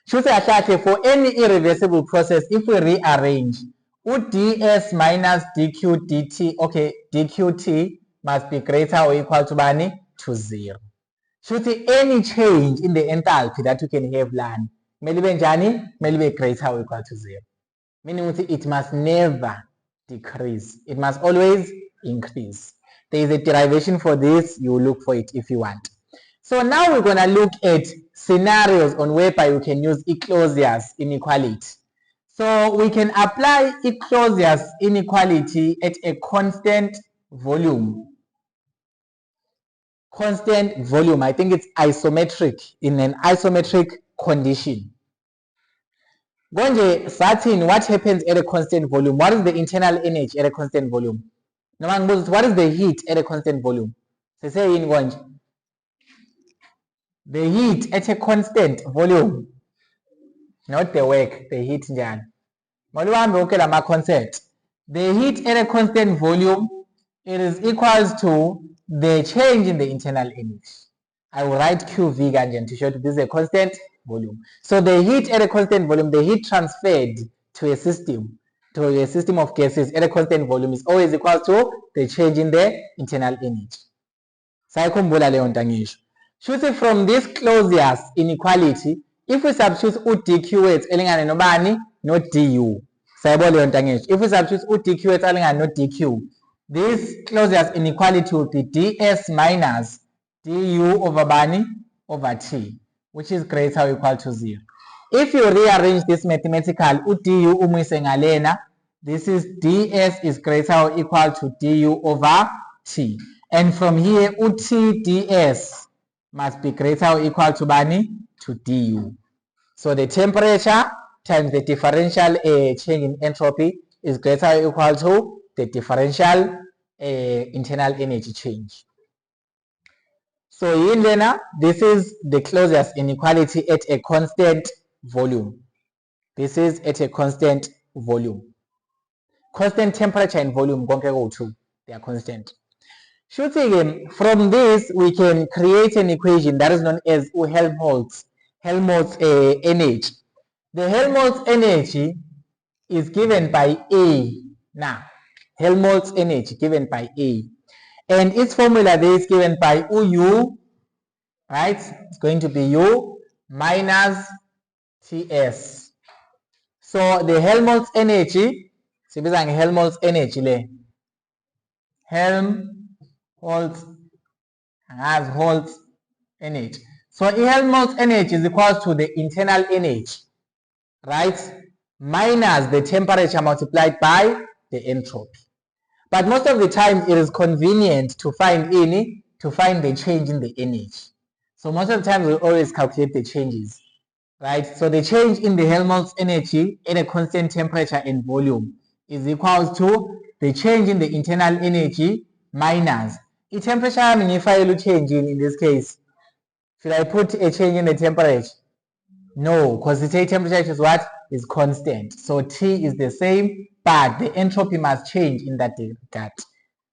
For any irreversible process, if we rearrange, ds minus dq dt, okay, dqt must be greater or equal to bani to 0. Should any change in the enthalpy that you can have land, may be greater or equal to 0. Meaning it must never decrease. It must always increase. There is a derivation for this. You will look for it if you want. So now we're going to look at scenarios on whereby you can use Clausius inequality. So we can apply Clausius inequality at a constant volume. Constant volume, I think it's isometric, in an isometric condition. Gonje certain what happens at a constant volume? What is the internal energy at a constant volume? What is the heat at a constant volume? Say in Gonje. The heat at a constant volume, not the work, the heat njani. Maluhambe ukela ma concept. The heat at a constant volume, it is equals to the change in the internal energy. I will write QV ganjan to show that this is a constant volume. So the heat at a constant volume, the heat transferred to a system of gases at a constant volume is always equal to the change in the internal energy. Sayikhumbula leyo nto angisho. Should from this Clausius inequality, if we substitute dq weights elingana nobani no du. Sayibona leyo nto angisho. If we substitute dq weights elingana no dq, this Clausius inequality will be ds minus du over bani over t, which is greater or equal to 0. If you rearrange this mathematical, du umuyise ngalena, this is ds is greater or equal to du over t. And from here, t ds must be greater or equal to bani to du. So the temperature times the differential change in entropy is greater or equal to the differential internal energy change. So in Lena, this is the Clausius inequality at a constant volume. This is at a constant volume. Constant temperature and volume, they are constant. From this, we can create an equation that is known as Helmholtz energy. The Helmholtz energy is given by A. Now, Helmholtz energy given by A. And its formula there is given by U, right? It's going to be U minus Ts. So the Helmholtz energy, Helmholtz energy, Helmholtz energy. So Helmholtz energy is equal to the internal energy, right? Minus the temperature multiplied by the entropy. But most of the time it is convenient to find the change in the energy. So most of the time we always calculate the changes, right? So the change in the Helmholtz energy at a constant temperature and volume is equal to the change in the internal energy minus the temperature. I mean, if I will change in this case, should I put a change in the temperature? No, because the temperature is what? Is constant. So T is the same, but the entropy must change in that regard.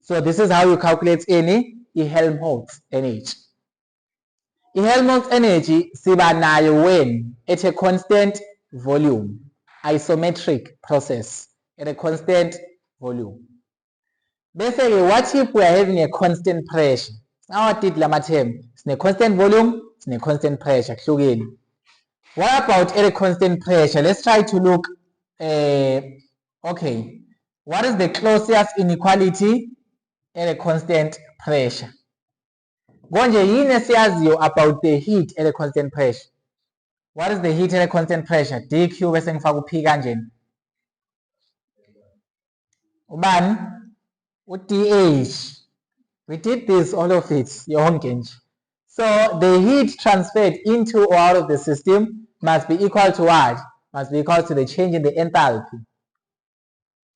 So this is how you calculate any Helmholtz energy. Helmholtz energy siba nayo when at a constant volume, isometric process at a constant volume. Basically, what if we are having a constant pressure? Now what did lama term? It's a constant volume, it's a constant pressure. What about at a constant pressure? Let's try to look. Okay, what is the Clausius inequality at a constant pressure? Konje yini esiyaziyo about the heat at a constant pressure? What is the heat at a constant pressure? dq bese ngifaka p kanjeni. Ubani? UDH. We did this, all of it, yonke nje. So the heat transferred into or out of the system must be equal to what? Must be equal to the change in the enthalpy.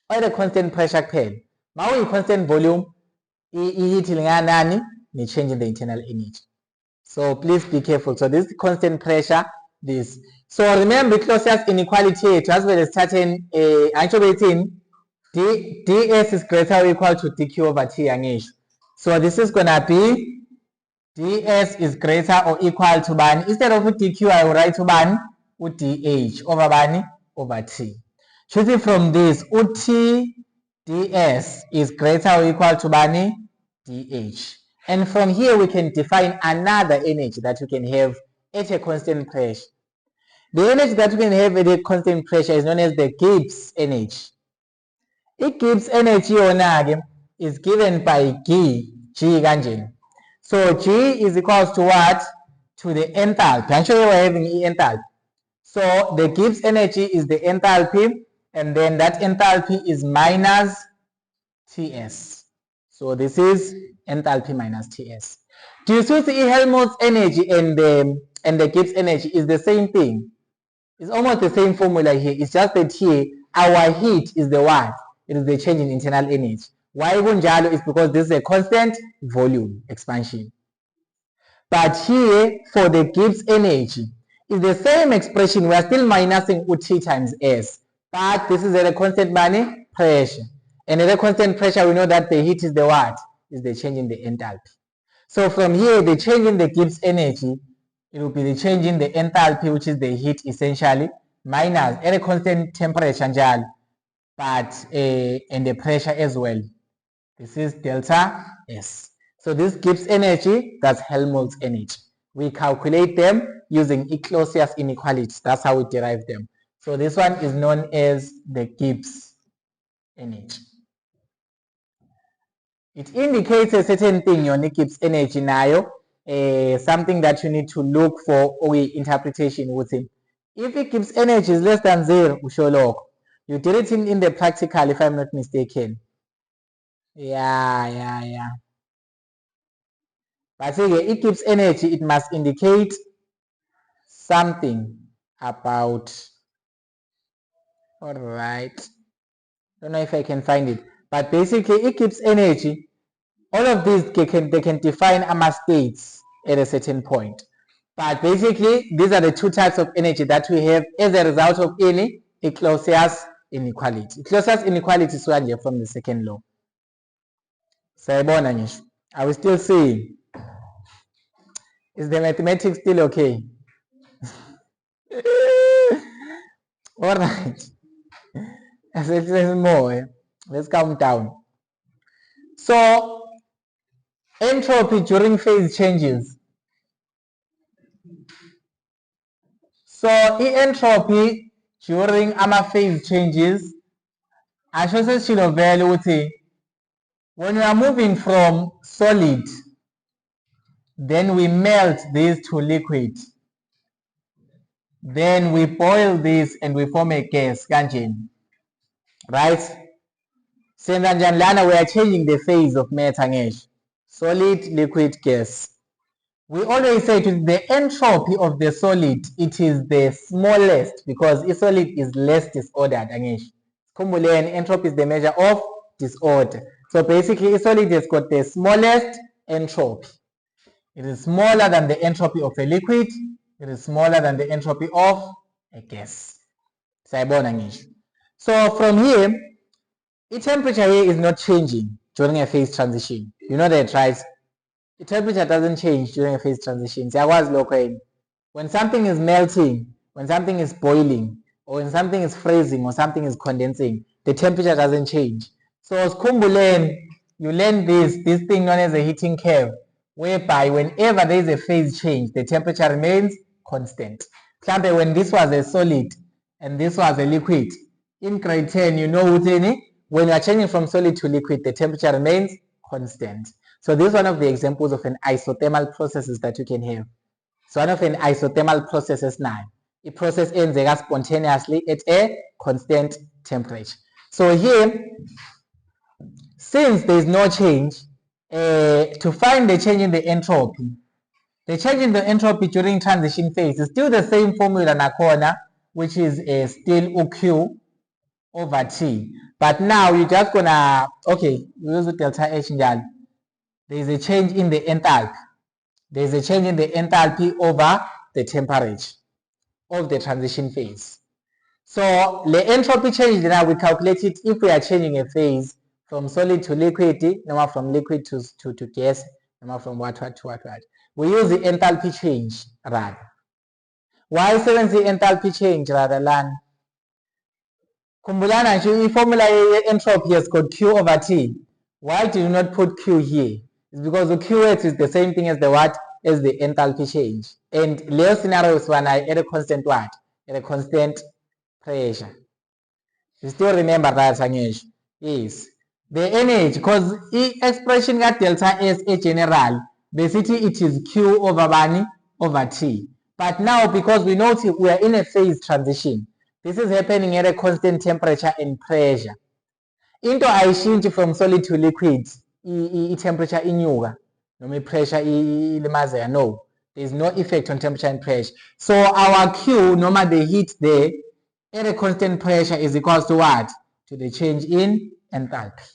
Or the constant pressure kuphela. Mawu constant volume, heat ilingana nani? Ni change in the internal energy. So please be careful. So this is constant pressure, this. So remember Clausius inequality as well as certain actually ds is greater or equal to dq over t angisho. So this is gonna be ds is greater or equal to bani. Instead of dq I will write bani dh over bani over t. Choosing from this t ds is greater or equal to bani dh. And from here we can define another energy that we can have at a constant pressure. The energy that we can have at a constant pressure is known as the Gibbs energy. Gibbs energy is given by G kanjeni. So G is equals to what? To the enthalpy. Actually we're having enthalpy. So the Gibbs energy is the enthalpy, and then that enthalpy is minus Ts. So this is enthalpy minus Ts. Do you see Helmholtz energy and the Gibbs energy is the same thing? It's almost the same formula here. It's just that here our heat is the what? It is the change in internal energy. Why kunjalo is because this is a constant volume expansion. But here for the Gibbs energy is the same expression. We are still minusing T times S, but this is at a constant money pressure. And at a constant pressure, we know that the heat is the what? Is the change in the enthalpy. So from here, the change in the Gibbs energy, it will be the change in the enthalpy, which is the heat essentially, minus at a constant temperature njalo, but and the pressure as well. This is delta S. So this Gibbs energy, that's Helmholtz energy. We calculate them using Clausius inequalities. That's how we derive them. So this one is known as the Gibbs energy. It indicates a certain thing, your Gibbs energy nayo, something that you need to look for or interpretation with him. If it Gibbs energy is less than 0, you did it in the practical, if I'm not mistaken. Yeah. But it Gibbs energy, it must indicate something about, all right, don't know if I can find it, but basically it Gibbs energy, all of these they can define AMA states at a certain point. But basically these are the two types of energy that we have as a result of any Clausius inequality. Clausius inequality is from the second law. Are we still seeing? Is the mathematics still okay? All right. Let's more. Let's calm down. So entropy during phase changes. So entropy during phase changes, I should say when we are moving from solid, then we melt this to liquid. Then we boil this and we form a gas, right? So we are changing the phase of matter, solid, liquid, gas. We always say to the entropy of the solid, it is the smallest because a solid is less disordered. Entropy is the measure of disorder. So basically, a solid has got the smallest entropy. It is smaller than the entropy of a liquid. It is smaller than the entropy of a gas. So from here, the temperature here is not changing during a phase transition. You know that, right? The temperature doesn't change during a phase transition. When something is melting, when something is boiling, or when something is freezing, or something is condensing, the temperature doesn't change. So skhumbuleni, you learn this thing known as a heating curve, whereby whenever there is a phase change, the temperature remains constant. Mhlambe when this was a solid and this was a liquid, in grade 10 you know when you are changing from solid to liquid, the temperature remains constant. So this is one of the examples of an isothermal processes that you can have. So one of an isothermal processes now. A process ends spontaneously at a constant temperature. So here, since there is no change, to find the change in the entropy, the change in the entropy during transition phase is still the same formula nakhona, which is still UQ over T. But now you're just gonna, okay, we use delta H njalo. There is a change in the enthalpy. There is a change in the enthalpy over the temperature of the transition phase. So the entropy change now we calculate it if we are changing a phase from solid to liquid, no from liquid to gas, no from what. We use the enthalpy change rather. Why seventy enthalpy change rather than Kumbulana, the formula entropy has got Q over T. Why do you not put Q here? It's because the QH is the same thing as the what? As the enthalpy change. And Leo scenario is when I at a constant what? At a constant pressure. You still remember that, Sangesh? Yes. The NH, because the expression got delta S a general, basically it is Q over Bani over T. But now because we know we are in a phase transition, this is happening at a constant temperature and pressure. Into I change from solid to liquid, temperature inyuka, no pressure ilimazeka. No, there is no effect on temperature and pressure. So our Q, no matter the heat there, at a constant pressure is equals to what? To the change in enthalpy.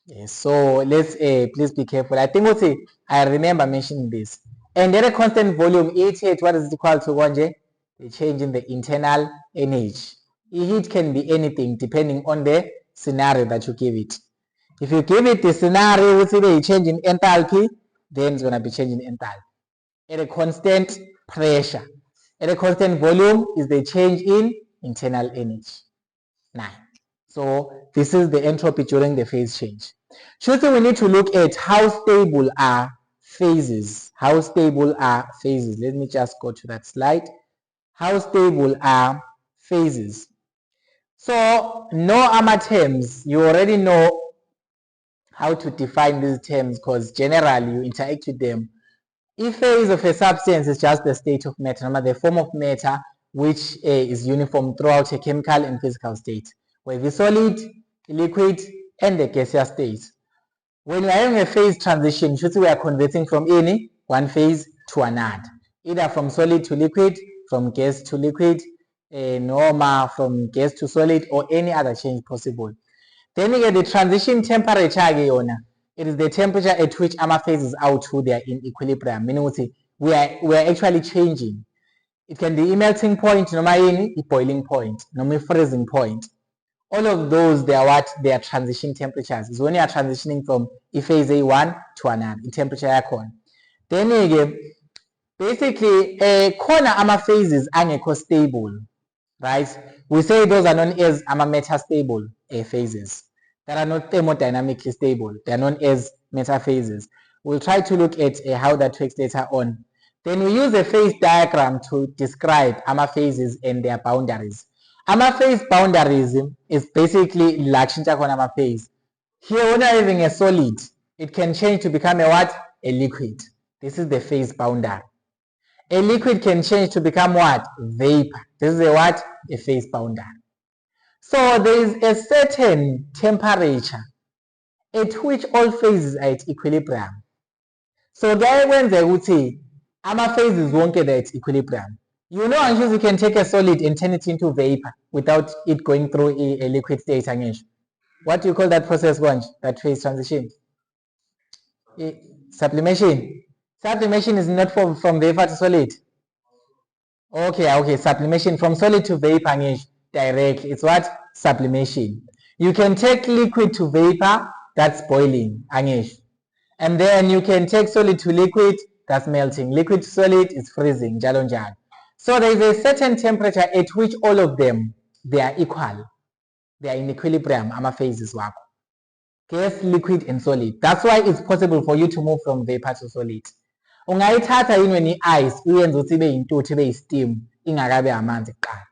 Yes, so let's please be careful. I think I remember mentioning this. And at a constant volume, EH, what is it equal to? The change in the internal NH. Heat can be anything depending on the scenario that you give it. If you give it the scenario with a change in enthalpy, then it's going to be changing enthalpy. At a constant pressure. At a constant volume is the change in internal NH. 9. So this is the entropy during the phase change. So we need to look at how stable are phases. How stable are phases? Let me just go to that slide. How stable are phases? So no terms. You already know how to define these terms because generally you interact with them. If phase of a substance is just the state of matter, the form of matter which is uniform throughout a chemical and physical state. We have a solid, liquid, and the gaseous state. When we are having a phase transition, we are converting from any one phase to another, either from solid to liquid, from gas to liquid, normal from gas to solid, or any other change possible. Then again, the transition temperature, it is the temperature at which our phases out to they are in equilibrium. Meaning we are actually changing. It can be a melting point, a boiling point, a freezing point. All of those, they are what? They are transition temperatures. It's when you are transitioning from a phase A1 to another, in temperature icon. Then again, basically, corner ama phases are stable, right? We say those are known as metastable phases that are not thermodynamically stable. They are known as metaphases. We'll try to look at how that works later on. Then we use a phase diagram to describe phases and their boundaries. Phase boundaries is basically like phase. Here, when you're having a solid, it can change to become a what? A liquid. This is the phase boundary. A liquid can change to become what? Vapor. This is a what? A phase boundary. So there is a certain temperature at which all phases are at equilibrium. So there when they would say, phases won't get at equilibrium. You know, you can take a solid and turn it into vapor without it going through a liquid state. What do you call that process, Wanj? That phase transition? Sublimation. Sublimation is not from vapor to solid. Okay. Sublimation from solid to vapor direct. It's what? Sublimation. You can take liquid to vapor, that's boiling. And then you can take solid to liquid, that's melting. Liquid to solid is freezing. So there is a certain temperature at which all of them, they are equal. they are in equilibrium, ama-phases wakho. Gas, liquid, and solid. That's why it's possible for you to move from vapor to solid. Ungayithatha yini wena i-ice uyenze ukuthi ibe yintuthu ibe yi-steam ingakabe amanzi kuqala.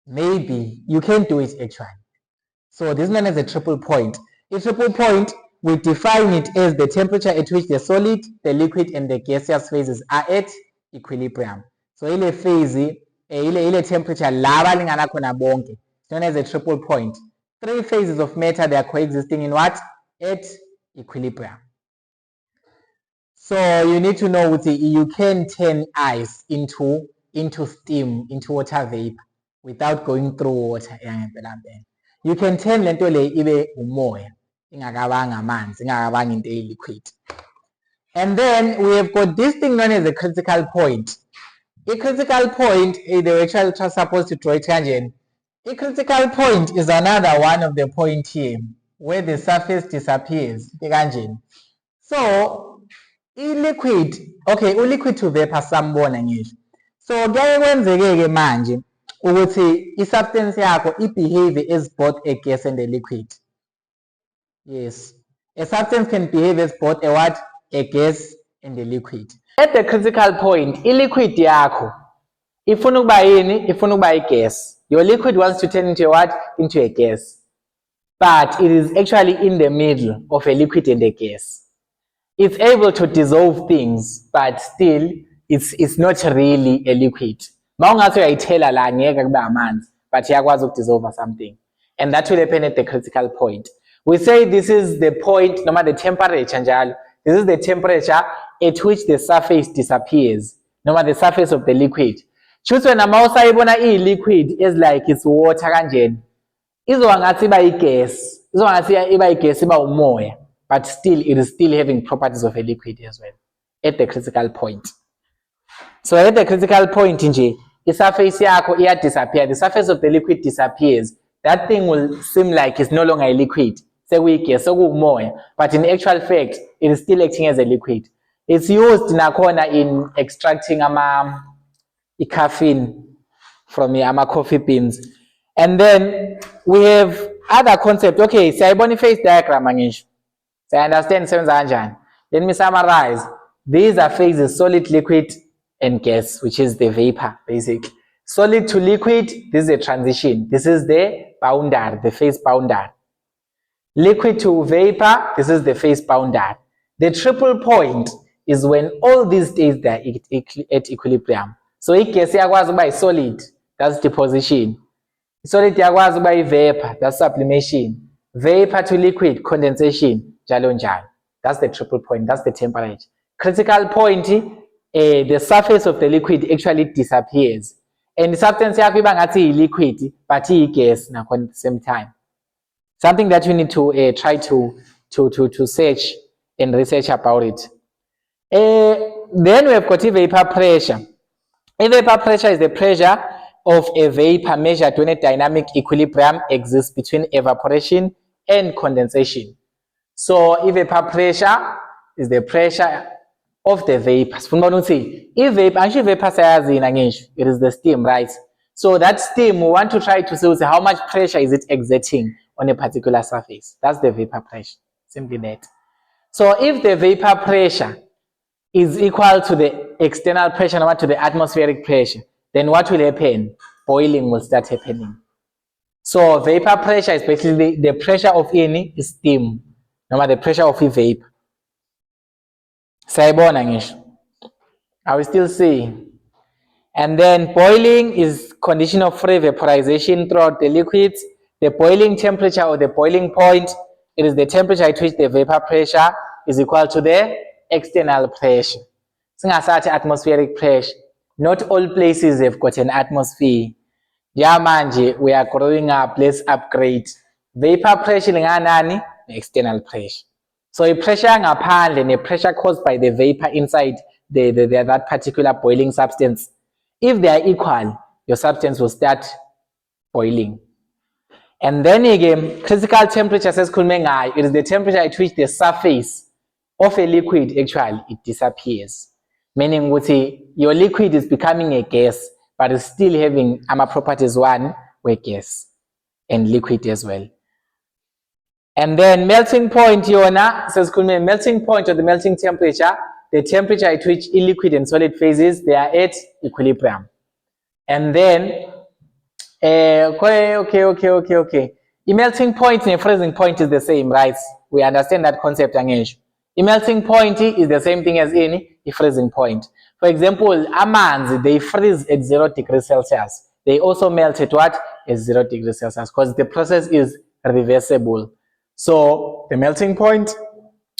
Maybe you can do it actually. So this is known as a triple point. A triple point, we define it as the temperature at which the solid, the liquid, and the gaseous phases are at equilibrium. So ile phase, ile temperature la balingana khona bonke, it's known as a triple point. 3 phases of matter, they are coexisting in what? At equilibrium. So you need to know that you can turn ice into steam, into water vapor without going through water. You can turn lento le ibe umoya, ingakabanga amanzi, ingakabanga into liquid. And then we have got this thing known as a critical point. A critical point, they were actually supposed to draw it again. A critical point is another one of the point here where the surface disappears. So, liquid, okay, liquid to vapor sambona ngisho. So, kuyaye kwenzeke manje ukuthi i-substance yakho i-behave as both a gas and a liquid. Yes, a substance can behave as both a what? A gas and a liquid. At the critical point, i-liquid yakho ifuna ukuba yini? Ifuna ukuba i-gas. Your liquid wants to turn into a what? Into a gas. But it is actually in the middle of a liquid and a gas. It's able to dissolve things, but still it's not really a liquid. But dissolve something. And that will happen at the critical point. We say this is the point, no matter the temperature, this is the temperature at which the surface disappears, no matter the surface of the liquid. Choose when amousa ibona liquid is like it's water kanjeni. Izwangathi iba i-gas. Izwangathi iba i-gas iba umoya. But still, it is still having properties of a liquid as well. At the critical point. So at the critical point, the surface yakho disappear. The surface of the liquid disappears. That thing will seem like it's no longer a liquid. But in actual fact, it is still acting as a liquid. It's used in extracting caffeine from the coffee beans. And then we have other concept. Okay, so phase diagram. So I understand. Let me summarize. These are phases: solid, liquid, and gas, which is the vapor, basically. Solid to liquid, this is a transition. This is the boundary, the phase boundary. Liquid to vapor, this is the phase boundary. The triple point is when all these states are at equilibrium. So if gas yakwazi ukuba solid, that's deposition. Solid yakwazi ukuba vapor, that's sublimation. Vapor to liquid, condensation, jalo njalo. That's the triple point, that's the temperature. Critical point, the surface of the liquid actually disappears. And the substance yakho iba ngathi liquid, but gas at the same time. Something that you need to try to search and research about it. Then we have got vapor pressure. Vapor pressure is the pressure of a vapor measured when a dynamic equilibrium exists between evaporation and condensation. So vapor pressure is the pressure of the vapor. If vapor, it is the steam, right? So that steam, we want to try to see how much pressure is it exerting on a particular surface. That's the vapor pressure. Simply that. So if the vapor pressure is equal to the external pressure, not to the atmospheric pressure, then what will happen? Boiling will start happening. So vapor pressure is basically the pressure of any steam, no matter the pressure of a vapor. I will still see. And then boiling is condition of free vaporization throughout the liquids. The boiling temperature or the boiling point, it is the temperature at which the vapor pressure is equal to the external pressure. Singasathi atmospheric pressure. Not all places have got an atmosphere. Yeah, manje, we are growing up, let's upgrade. Vapor pressure nganani? External pressure. So a pressure ngaphandle and a pressure caused by the vapor inside that particular boiling substance. If they are equal, your substance will start boiling. And then again, critical temperature says it is the temperature at which the surface of a liquid actually it disappears. Meaning your liquid is becoming a gas, but it's still having properties one where gas. and liquid as well. And then melting point yona says melting point or the melting temperature, the temperature at which liquid and solid phases they are at equilibrium. And then okay. The melting point and the freezing point is the same, right? We understand that concept angesh. The melting point is the same thing as in the freezing point. For example, amanzi, they freeze at 0 degrees Celsius. They also melt at what? At 0 degrees Celsius because the process is reversible. So the melting point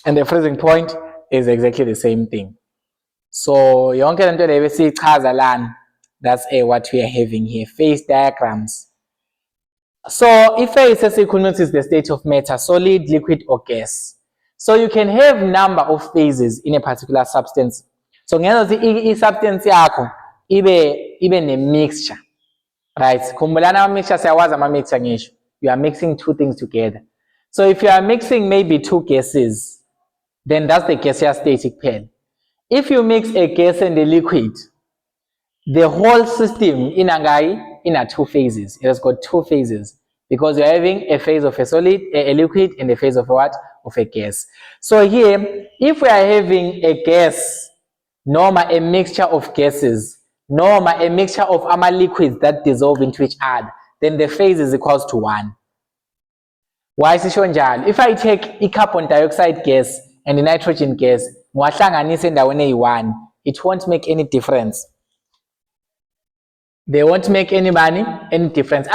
and the freezing point is exactly the same thing. So yonke lento le besichaza lana, that's what we are having here, phase diagrams. So if phase equilibrium is the state of matter, solid, liquid or gas. So you can have number of phases in a particular substance. So ngenza substance yakho ibe ne mixture. Right? Khumbulana ama mixture siyawazi ama mixture ngisho. You are mixing two things together. So if you are mixing maybe two gases, then that's the gaseous static pair. If you mix a gas and a liquid, the whole system in two phases. It has got two phases because you're having a phase of a solid, a liquid, and a phase of what? Of a gas. So here, if we are having a gas, normal a mixture of gases, normal a mixture of liquids that dissolve into each other, then the phase is equals to 1. Why is it njalo? If I take a carbon dioxide gas and the nitrogen gas, it won't make any difference. They won't make any difference.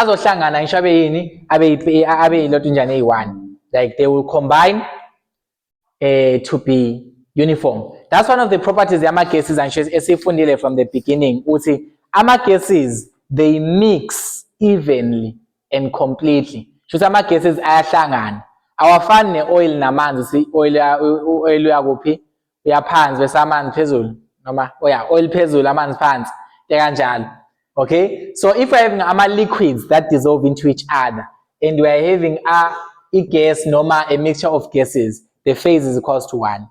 Like they will combine to be uniform. That's one of the properties of gases and esifundile from the beginning. Gases, they mix evenly and completely. Gases ayahlangana. Awafani ne-oil namanzi, oil uyakuphi uyaphansi bese amanzi phezulu noma oil phezulu amanzi phansi kanjalo. Okay, so if we're having liquids that dissolve into each other and we are having a gas normal a mixture of gases, the phase is equals to 1.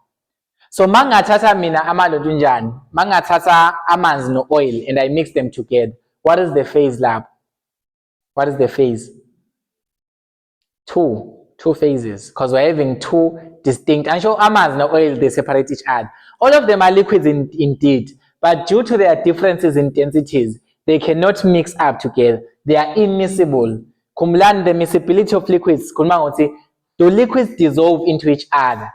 So mangathatha mina amalonto njani, mangathatha amanzi no oil and I mix them together, what is the phase lab? What is the phase? Two phases, because we're having two distinct, and so amanzi no oil, they separate each other. All of them are liquids indeed, but due to their differences in densities, they cannot mix up together. They are immiscible. Kumlan, the miscibility of liquids, do liquids dissolve into each other?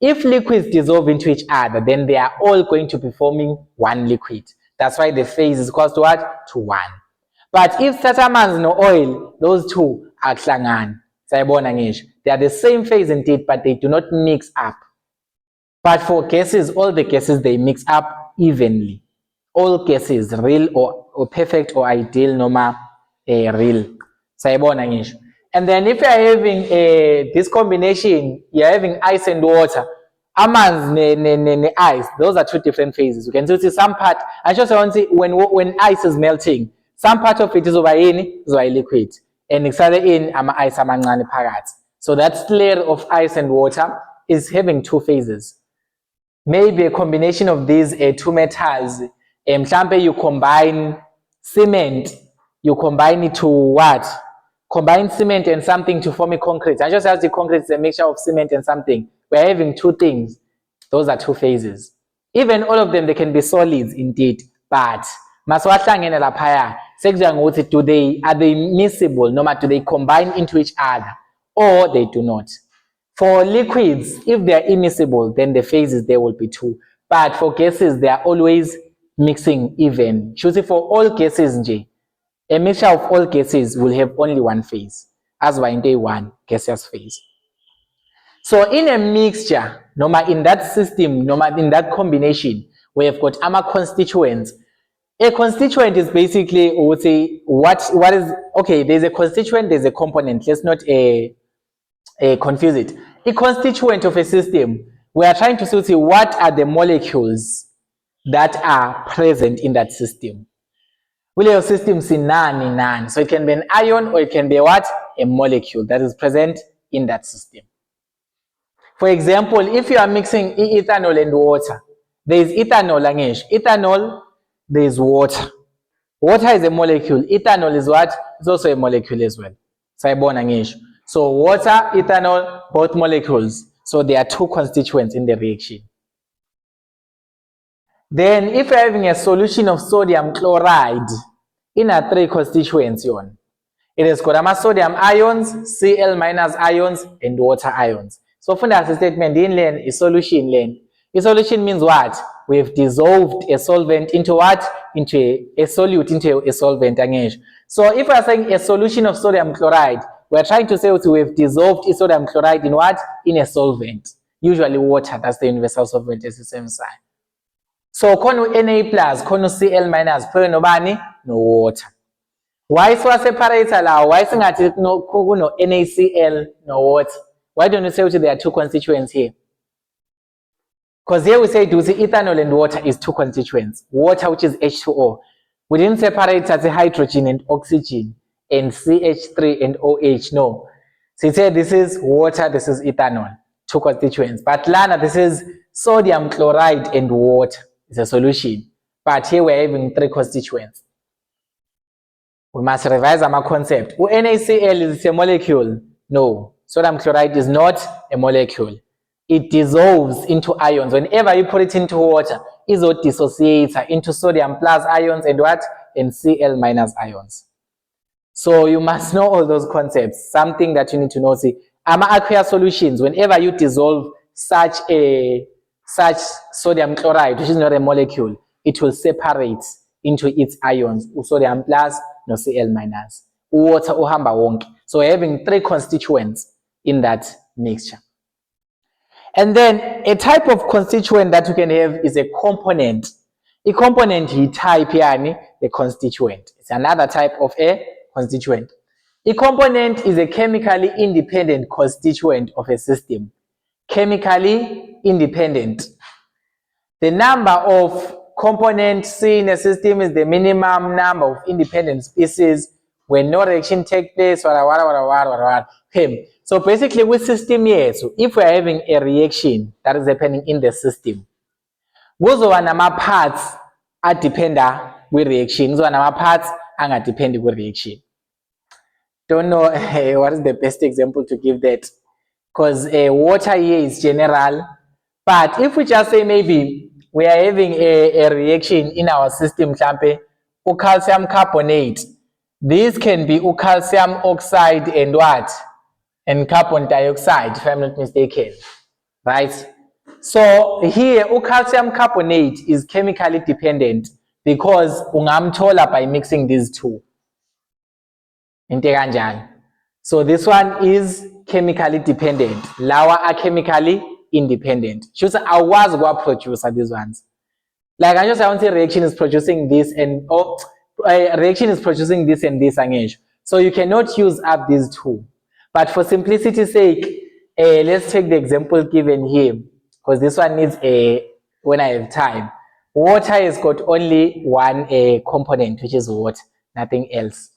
If liquids dissolve into each other, then they are all going to be forming one liquid. That's why the phase is equal to what? To 1. But if amanzi no oil, those two are klangan. They are the same phase indeed, but they do not mix up. But for gases, all the gases, they mix up evenly. All gases, real or perfect or ideal, normal, real. And then if you are having this combination, you are having ice and water. Amanzi ne ice, those are two different phases. You can see some part, I just want to see when ice is melting, some part of it is over liquid. And it's in ice phakathi. So that layer of ice and water is having two phases. Maybe a combination of these two metals. You combine cement, you combine it to what? Combine cement and something to form a concrete. I just as the concrete is a mixture of cement and something. We're having two things. Those are two phases. Even all of them, they can be solids indeed, but are they miscible, no matter do they combine into each other or they do not. For liquids, if they are immiscible, then the phases there will be 2. But for gases, they are always mixing even. Choosing for all gases, a mixture of all gases will have only one phase, as by in day 1, gaseous phase. So in a mixture, no matter in that system, no matter in that combination, we have got constituents. A constituent is basically, we would say, what is, okay, there's a constituent, there's a component. Let's not confuse it. A constituent of a system, we are trying to see what are the molecules that are present in that system. Will your system see none? So it can be an ion or it can be what? A molecule that is present in that system. For example, if you are mixing ethanol and water, there is ethanol, ethanol, there is water. Water is a molecule. Ethanol is what? It's also a molecule as well. Sayibona ngisho. So water, ethanol, both molecules. So there are two constituents in the reaction. Then if you're having a solution of sodium chloride, in a three constituents yon. It has got sodium ions, Cl minus ions, and water ions. So for that statement, in lane is solution lane. A solution means what? We've dissolved a solvent into what? Into a solute into a solvent. So if we're saying a solution of sodium chloride, we're trying to say we've dissolved a sodium chloride in what? In a solvent. Usually water, that's the universal solvent, is the same sign. So kono Na plus, kono Cl minus, no bani, no water. Why separator lawo? Why singathi kuno NaCl no water? Why don't you say there are two constituents here? Because here we say ethanol and water is two constituents. Water, which is H2O. We didn't separate as a hydrogen and oxygen and CH3 and OH. No. So you say this is water, this is ethanol, two constituents. But Lana, this is sodium chloride and water. It's a solution. But here we're having three constituents. We must revise our concept. NaCl is a molecule. No, sodium chloride is not a molecule. It dissolves into ions. Whenever you put it into water, it will dissociate into sodium plus ions and what? And Cl minus ions. So you must know all those concepts. Something that you need to know. See, aqueous solutions, whenever you dissolve such sodium chloride, which is not a molecule, it will separate into its ions, sodium plus, no Cl minus. Water uhamba wonke. So we're having three constituents in that mixture. And then a type of constituent that you can have is a component. A component is type yani, the constituent. It's another type of a constituent. A component is a chemically independent constituent of a system. Chemically independent. The number of components in a system is the minimum number of independent species when no reaction takes place. Okay. So basically with system here, so if we're having a reaction that is happening in the system, kuzoba nama parts adependa with reaction, kuzoba nama parts angadependi with reaction. Don't know what is the best example to give that, because water here is general, but if we just say maybe we are having a reaction in our system, calcium carbonate, this can be calcium oxide and what? And carbon dioxide, if I'm not mistaken, right? So here, calcium carbonate is chemically dependent because ungamthola by mixing these two. So this one is chemically dependent. Lawa are chemically independent. I was going to produce these ones. Like I want to say reaction is producing this and reaction is producing this and this. So you cannot use up these two. But for simplicity's sake, let's take the example given here, because this one needs when I have time. Water has got only one component, which is water, nothing else.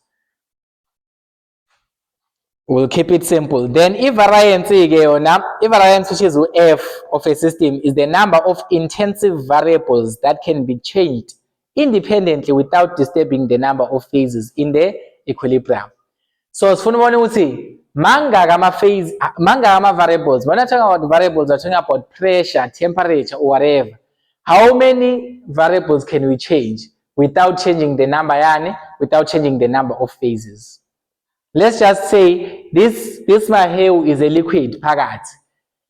We'll keep it simple. Then if variance, which is F of a system, is the number of intensive variables that can be changed independently without disturbing the number of phases in the equilibrium. So as we see, manga variables. When I talk about variables, we're talking about pressure, temperature, or whatever. How many variables can we change without changing the number, without changing the number of phases? Let's just say this maheu is a liquid pagat.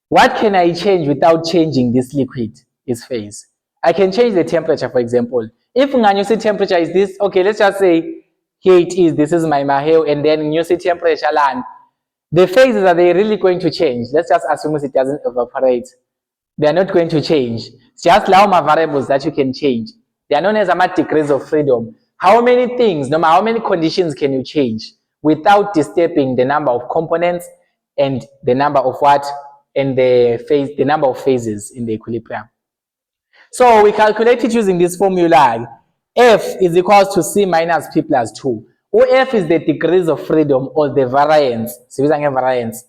What can I change without changing this liquid, its phase? I can change the temperature, for example. If nganyusi temperature is this, okay, let's just say here it is, this is my maheu, and then you see temperature land. The phases, are they really going to change? Let's just assume it doesn't evaporate. They are not going to change. It's just my variables that you can change. They are known as degrees of freedom. How many things, no matter how many conditions can you change without disturbing the number of components and the number of what? And the number of phases in the equilibrium. So we calculate it using this formula. F is equals to C minus P plus 2. F is the degrees of freedom or the variance. Variance,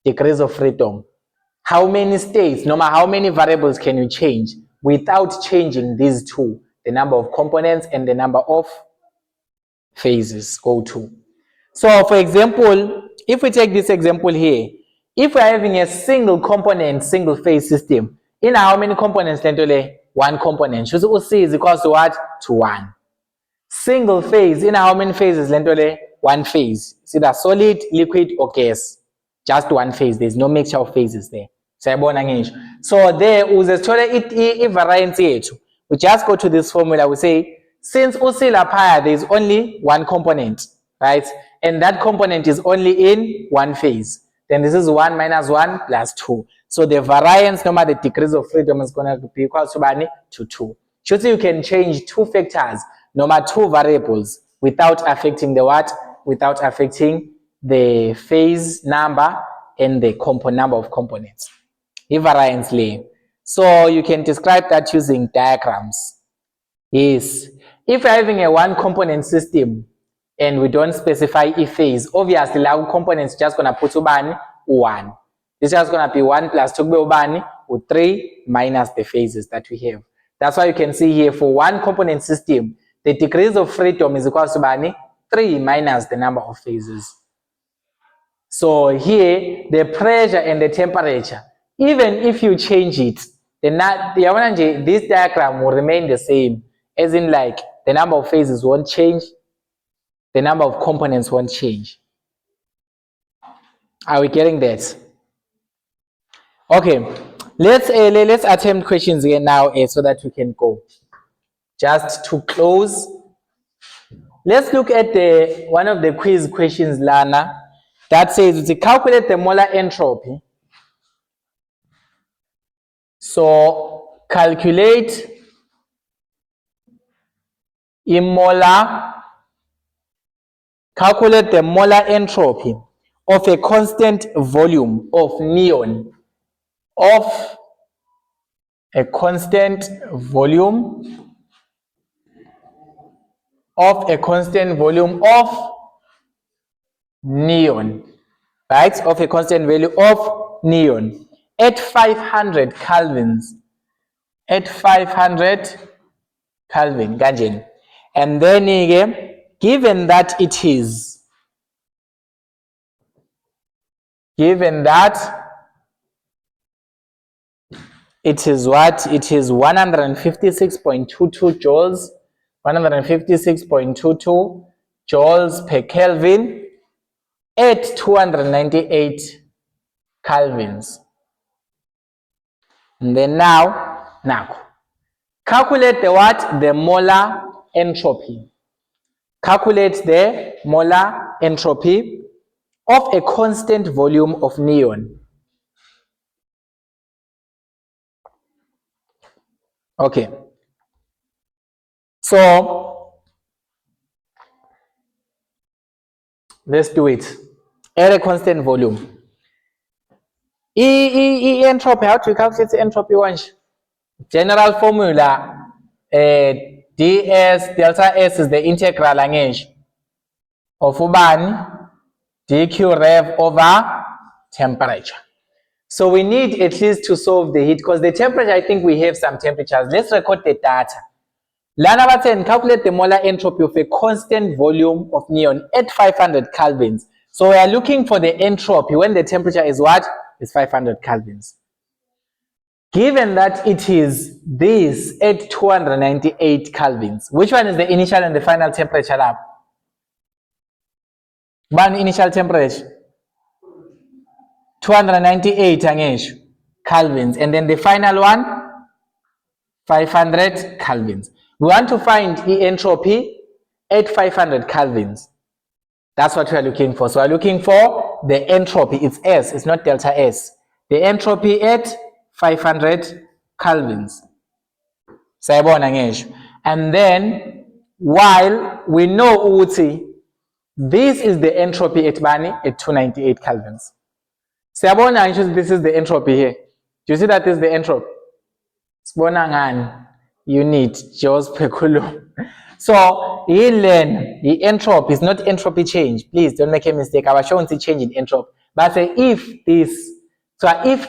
degrees of freedom. How many states, no matter how many variables can you change without changing these two, the number of components and the number of phases, O2. So for example, if we take this example here, if we're having a single component, single phase system, in how many components? One component. So C is equals to what? To 1. Single phase, in how many phases? One phase. It's either solid, liquid, or gas. Just one phase. There's no mixture of phases there. So there, variance yethu. We just go to this formula. We say, since there is only one component, right? And that component is only in one phase. Then this is 1 minus 1 plus 2. So the variance, no matter the degrees of freedom, is going to be equal to 2. So you can change two factors, no matter two variables, without affecting the what? Without affecting the phase number and the number of components. Variance lay. So you can describe that using diagrams. Yes. If you're having a one component system and we don't specify a phase, obviously our components just gonna put 1. This is just gonna be 1 plus 2 with 3 minus the phases that we have. That's why you can see here for one component system, the degrees of freedom is equal to 3 minus the number of phases. So here, the pressure and the temperature, even if you change it, this diagram will remain the same, as in like the number of phases won't change, the number of components won't change. Are we getting that? Okay, let's attempt questions again now so that we can go. Just to close, let's look at one of the quiz questions, Lana, that says to calculate the molar entropy. So calculate calculate the molar entropy of a constant volume of neon, of a constant volume of neon, right? Of a constant value of neon at 500 kelvins, at 500 Kelvin, Gajin. And then again, given that it is 156.22 joules, 156.22 joules per Kelvin at 298 kelvins. And then now calculate the what? The molar entropy. Calculate the molar entropy of a constant volume of neon. Okay. So let's do it. At a constant volume. Entropy, how to calculate entropy once? General formula, ds delta S is the integral of dq rev over temperature. So we need at least to solve the heat, because the temperature, I think we have some temperatures. Let's record the data. Lana Batten, calculate the molar entropy of a constant volume of neon at 500 kelvins. So we are looking for the entropy when the temperature is what? Is 500 kelvins. Given that it is this at 298 kelvins, which one is the initial and the final temperature lab? One initial temperature 298 kelvins, and then the final one 500 kelvins. We want to find the entropy at 500 kelvins. That's what we are looking for. So we're looking for the entropy. It's S, it's not delta S. The entropy at 500 kelvins. And then while we know this is the entropy at 298 kelvins. This is the entropy here. Do you see that is the entropy? Unit joules per coulomb. So the entropy is not entropy change. Please don't make a mistake. I was showing the change in entropy. But say if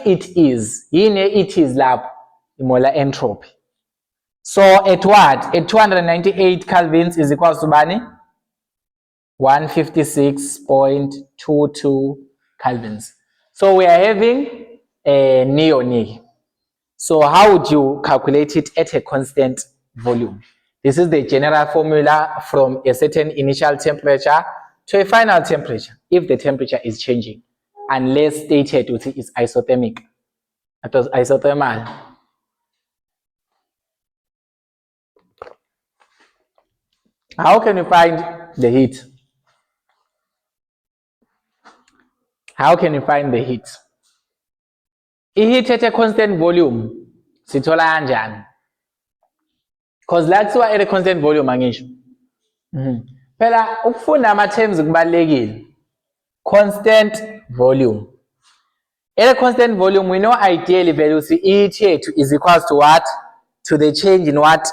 it is lab molar entropy. So at what? At 298 kelvins is equal to 156.22 kelvins. So we are having a neon. So how would you calculate it at a constant volume? This is the general formula from a certain initial temperature to a final temperature if the temperature is changing, unless stated with it is isothermic. That was isothermal. How can you find the heat? How can you find the heat? I-heat at a constant volume sithola kanjani? Because la kuthiwa at a constant volume angisho. Phela ukufunda ama-terms kubalulekile. Constant volume. At a constant volume, we know ideally velocity E yethu is equals to what? To the change in what?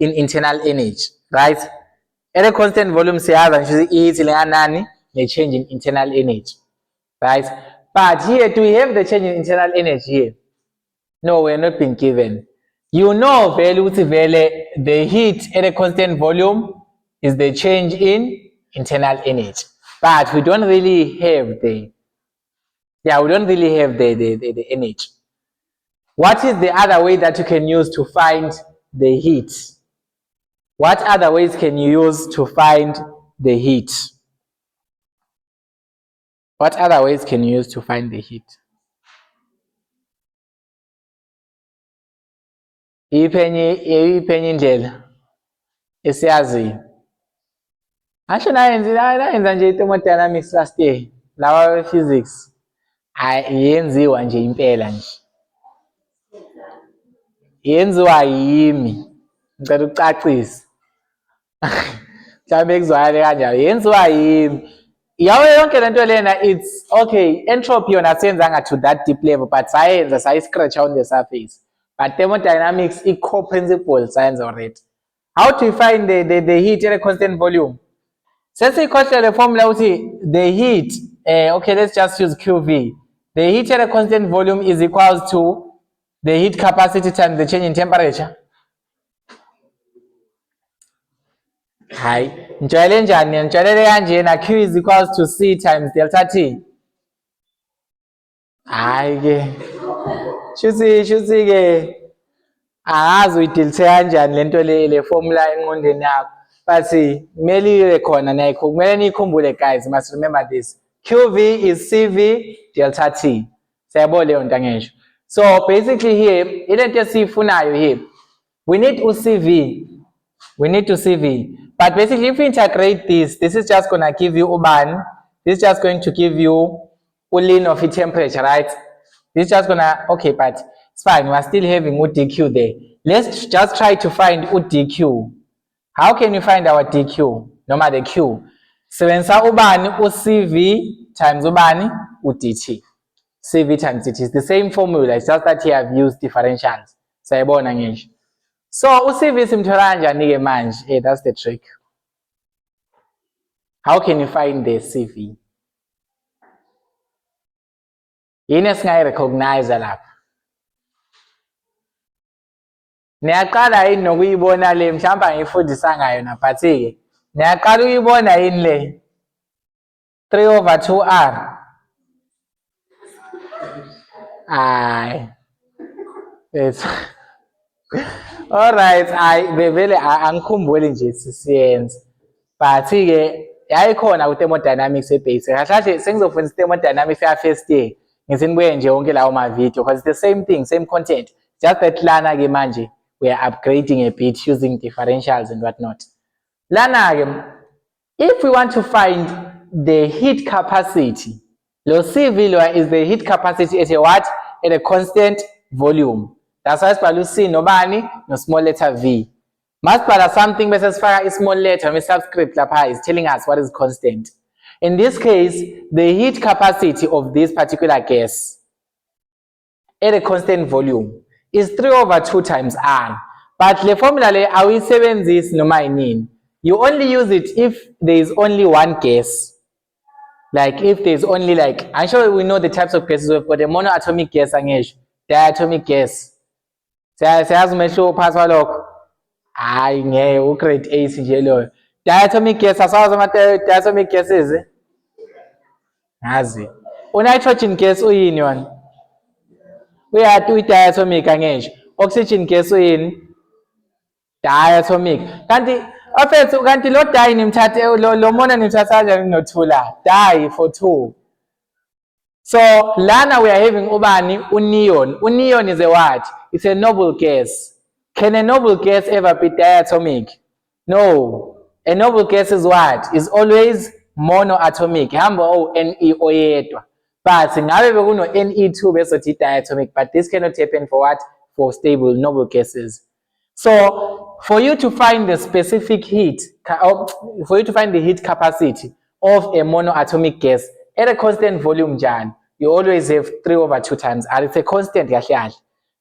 In internal energy, right? At a constant volume, siyazi nje E ilingana nani? The change in internal energy, right? But here, do we have the change in internal energy here? No, we're not being given. You know velocity the heat at a constant volume is the change in internal energy, but we don't really have the energy. What is the other way that you can use to find the heat? What other ways can you use to find the heat? What other ways can you use to find the heat? Iphenye indlela esiyaziyo. Asho nayenza nje i-thermodynamics last year, lawa physics. Yenziwa nje impela nje. Yenziwa yimi. Ngicela ukucacisa. Mhlawumbe kuzwakale kanjalo. Yenziwa yimi. Yawe yonke lento lena, it's okay. Entropy yona siyenzanga to that deep level, but sayenza scratch on the surface. But thermodynamics, core principle science already. How to find the heat at a constant volume? Since we consider the formula, the heat, okay, let's just use QV. The heat at a constant volume is equals to the heat capacity times the change in temperature. Hi, njwayele njani? Njwayele kanjena, Q is equals to C times delta T. Hayi ke. Shuthi ke angazi uyidilithe kanjani lento le formula engqondweni yakho. But kumele ibe khona nakho. Kumele nikhumbule guys, you must remember this. QV is CV delta T. Siyabona leyo nto angisho. So basically here, ilento esifunayo here, we need uCV. We need to CV. But basically, if we integrate this is just going to give you uban. This is just going to give you ulin of the temperature, right? This is just going to, okay, but it's fine. We are still having dq there. Let's just try to find dq. How can you find our dq? No matter the q. Sebenza ubani uCV times ubani udt. CV times dt is the same formula. It's just that here I've used differentials. Sayabona ngisho. So uCV simthola kanjani ke manje? Hey, that's the trick. How can you find the CV? Yini esingayi-recognize lapha? Niyaqala yini nokuyibona le mhlawumbe ngifundisa ngayo na but ke niyaqala uyibona yini le 3/2R? Hayi. It's alright, vele angikhumbuli nje sisiyenza. But ke yayikhona ku-thermodynamics ebasic. Kahle sengizofundisa i-thermodynamics ya-first year. Ngithi nibuye nje wonke lawo ma-video because it's the same thing, same content. Just that lana ke manje we are upgrading a bit using differentials and whatnot. Lana ke, if we want to find the heat capacity, lo CV lo is the heat capacity at a what? At a constant volume. That's why sibhala C nobani no small letter v. Masibhala something bese sifaka a small letter with subscript lapha is telling us what is constant. In this case, the heat capacity of this particular gas at a constant volume is 3/2 times R. But the formula le awuyisebenzisi noma yini. You only use it if there is only one gas. Like if there is only like, I'm sure we know the types of gases we've got. A monoatomic gas angisho, diatomic gas. Siyazi umehluko phakathi kwalokho. Hayi ngeke ugrade 8 nje loyo. Diatomic gas, asawazi ama-diatomic gases? Ngazi. U-nitrogen gas uyini yona? Uyati uyi-diatomic angesho. Oxygen gas uyini? Diatomic. Kanti lo di nimthathe lo mona nimthatha kanjani no2 la? Di for 2. So lana we are having ubani neon. Neon is a what? It's a noble gas. Can a noble gas ever be diatomic? No. A noble gas is what? Is always monoatomic. Hamba Ne oyedwa. But ngabe bekuno Ne2 besothi diatomic, but this cannot happen for what? For stable noble gases. So for you to find the specific heat, for you to find the heat capacity of a monoatomic gas at a constant volume, Jan, you always have 3/2 times, and it's a constant.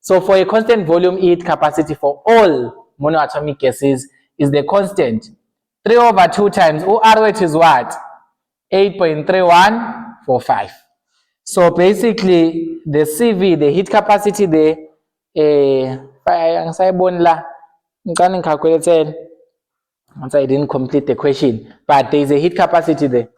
So for a constant volume, heat capacity for all monoatomic gases is the constant 3/2 times. RH is what? 8.3145. So basically, the CV, the heat capacity there, once I didn't complete the question, but there is a heat capacity there.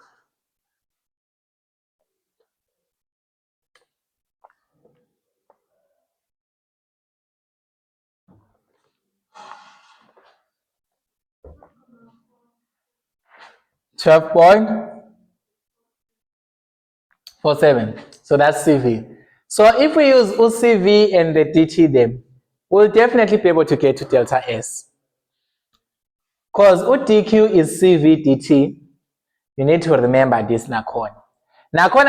.47. So that's CV. So if we use CV and the DT them, we'll definitely be able to get to delta S. Because DQ is CV dt. You need to remember this Nakon. Nakon,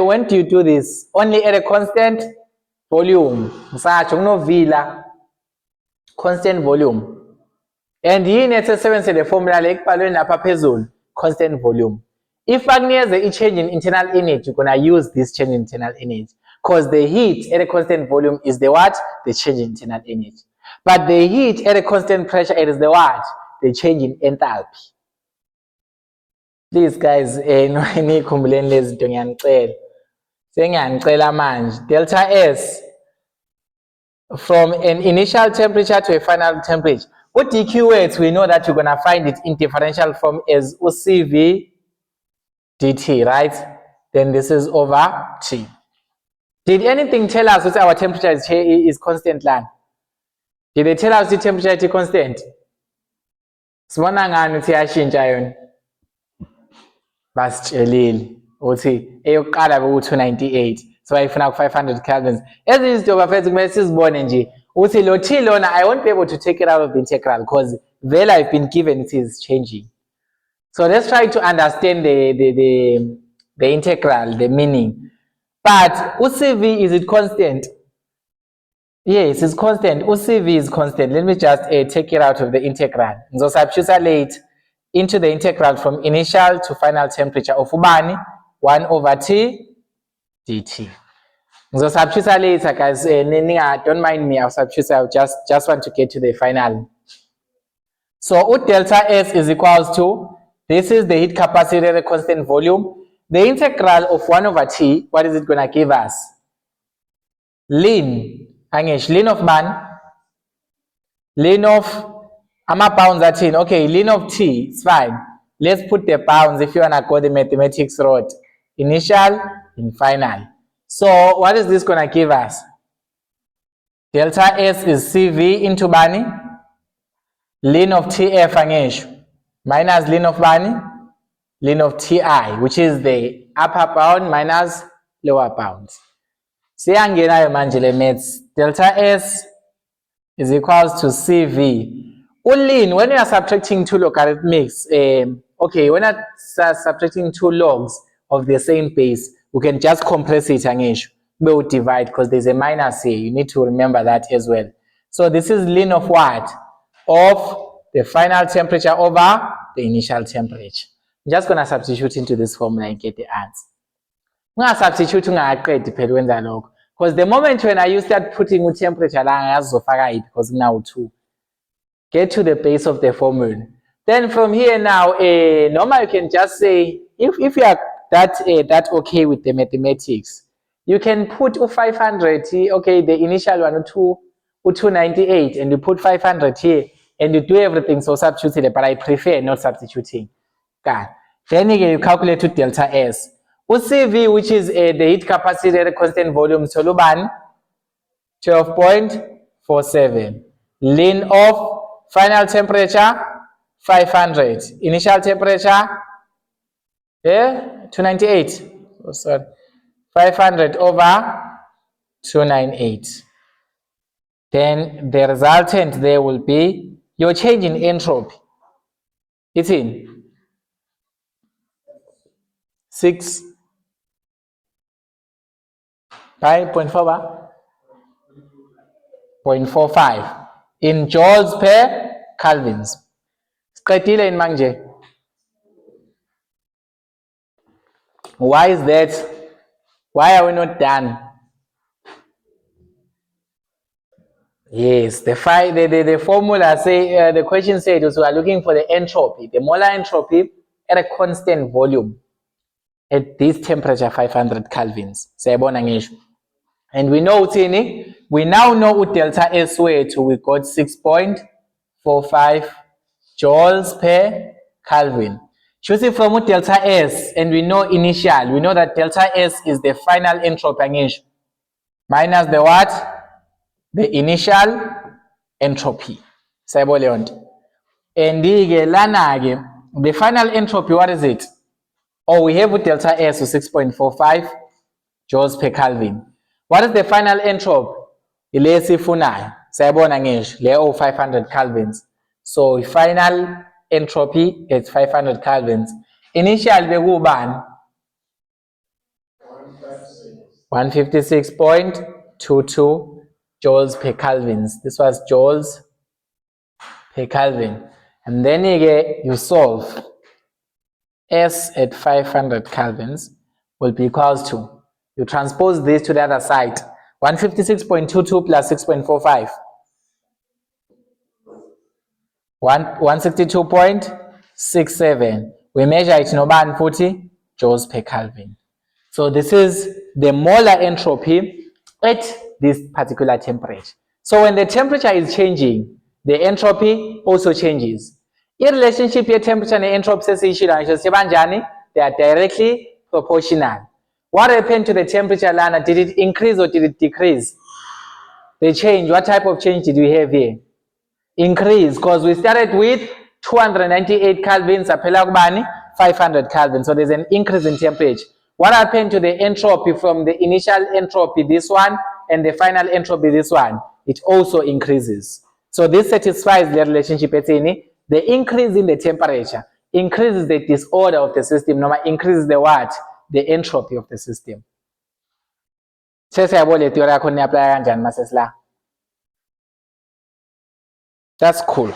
when do you do this? Only at a constant volume. Constant volume. And here let's say the formula like constant volume. If there's a change in internal energy, you're gonna use this change in internal energy. Because the heat at a constant volume is the what? The change in internal energy. But the heat at a constant pressure, it is the what? The change in enthalpy. Please guys, delta S from an initial temperature to a final temperature. What DQ weights, we know that you're gonna find it in differential form as CV dt, right? Then this is over T. Did anything tell us that our temperature is constant land? Did they tell us the temperature is constant? Sibona ngani siyashintsha yona? Basitshelile uthi eyokuqala beku 298, so ayifuna ku 500 kelvins. Ezinye izinto bafethu kumele sizibone nje uthi lo T lona I won't be able to take it out of the integral because vele I've been given it is changing. So let's try to understand the integral, the meaning. But UCV, is it constant? Yes, it's constant. UCV is constant. Let me just take it out of the integral. So substitute into the integral from initial to final temperature of ubani 1/T dt. So substitute later, guys. Don't mind me. I'll substitute. I just want to get to the final. So delta S is equals to, this is the heat capacity at a constant volume. The integral of 1/T, what is it going to give us? Ln of man, ln of bounds at in. Okay, ln of T, it's fine. Let's put the bounds if you want to go the mathematics road. Initial and final. So what is this going to give us? Delta S is CV into bani, ln of TF angesho, minus ln of bani, ln of Ti, which is the upper bound minus lower bounds. Siyangena manje le maths. Delta S is equals to CV. Ln, when you are subtracting two logarithmics, okay, when you are subtracting two logs of the same base, we can just compress it angesho. We will divide because there's a minus here. You need to remember that as well. So this is ln of what? Of the final temperature over the initial temperature. I'm just going to substitute into this formula and get the answer. I'm going to substitute because the moment when you start putting the temperature, because now 2. Get to the base of the formula. Then from here now, normally you can just say, if you are that okay with the mathematics, you can put 500, okay, the initial one, 298, and you put 500 here, and you do everything so substitute, but I prefer not substituting. Then you calculate delta S. CV, which is the heat capacity at a constant volume, Soluban 12.47. Lean off, final temperature 500. Initial temperature 298. Oh, sorry. 500 over 298. Then the resultant there will be your change in entropy. It's in 6 by 0.45 in joules per Kelvins. Siqedile in manje. Why is that? Why are we not done? Yes, the formula say the question said we are looking for the entropy, the molar entropy at a constant volume at this temperature 500 kelvins. And we know we now know delta S way to we got 6.45 joules per Kelvin. Choosing from delta S, and we know initial, we know that delta S is the final entropy minus the what? The initial entropy. And the final entropy, what is it? Oh, we have delta S to 6.45 joules per Kelvin. What is the final entropy? Ile sifunayo. Sayabona ngisho le 500 kelvins. So final entropy is 500 kelvins. Initial bekubani? 156.22 joules per kelvins. This was joules per Kelvin. And then you solve. S at 500 kelvins will be equals to, you transpose this to the other side, 156.22 plus 6.45, 162.67. We measure it in 40 joules per Kelvin. So this is the molar entropy at this particular temperature. So when the temperature is changing, the entropy also changes. In relationship here, temperature and entropy, they are directly proportional. What happened to the temperature, Lana? Did it increase or did it decrease? The change, what type of change did we have here? Increase, because we started with 298 kelvins, 500 kelvins. So there's an increase in temperature. What happened to the entropy from the initial entropy, this one, and the final entropy, this one? It also increases. So this satisfies the relationship. The increase in the temperature increases the disorder of the system, no matter increases the what? The entropy of the system. That's cool.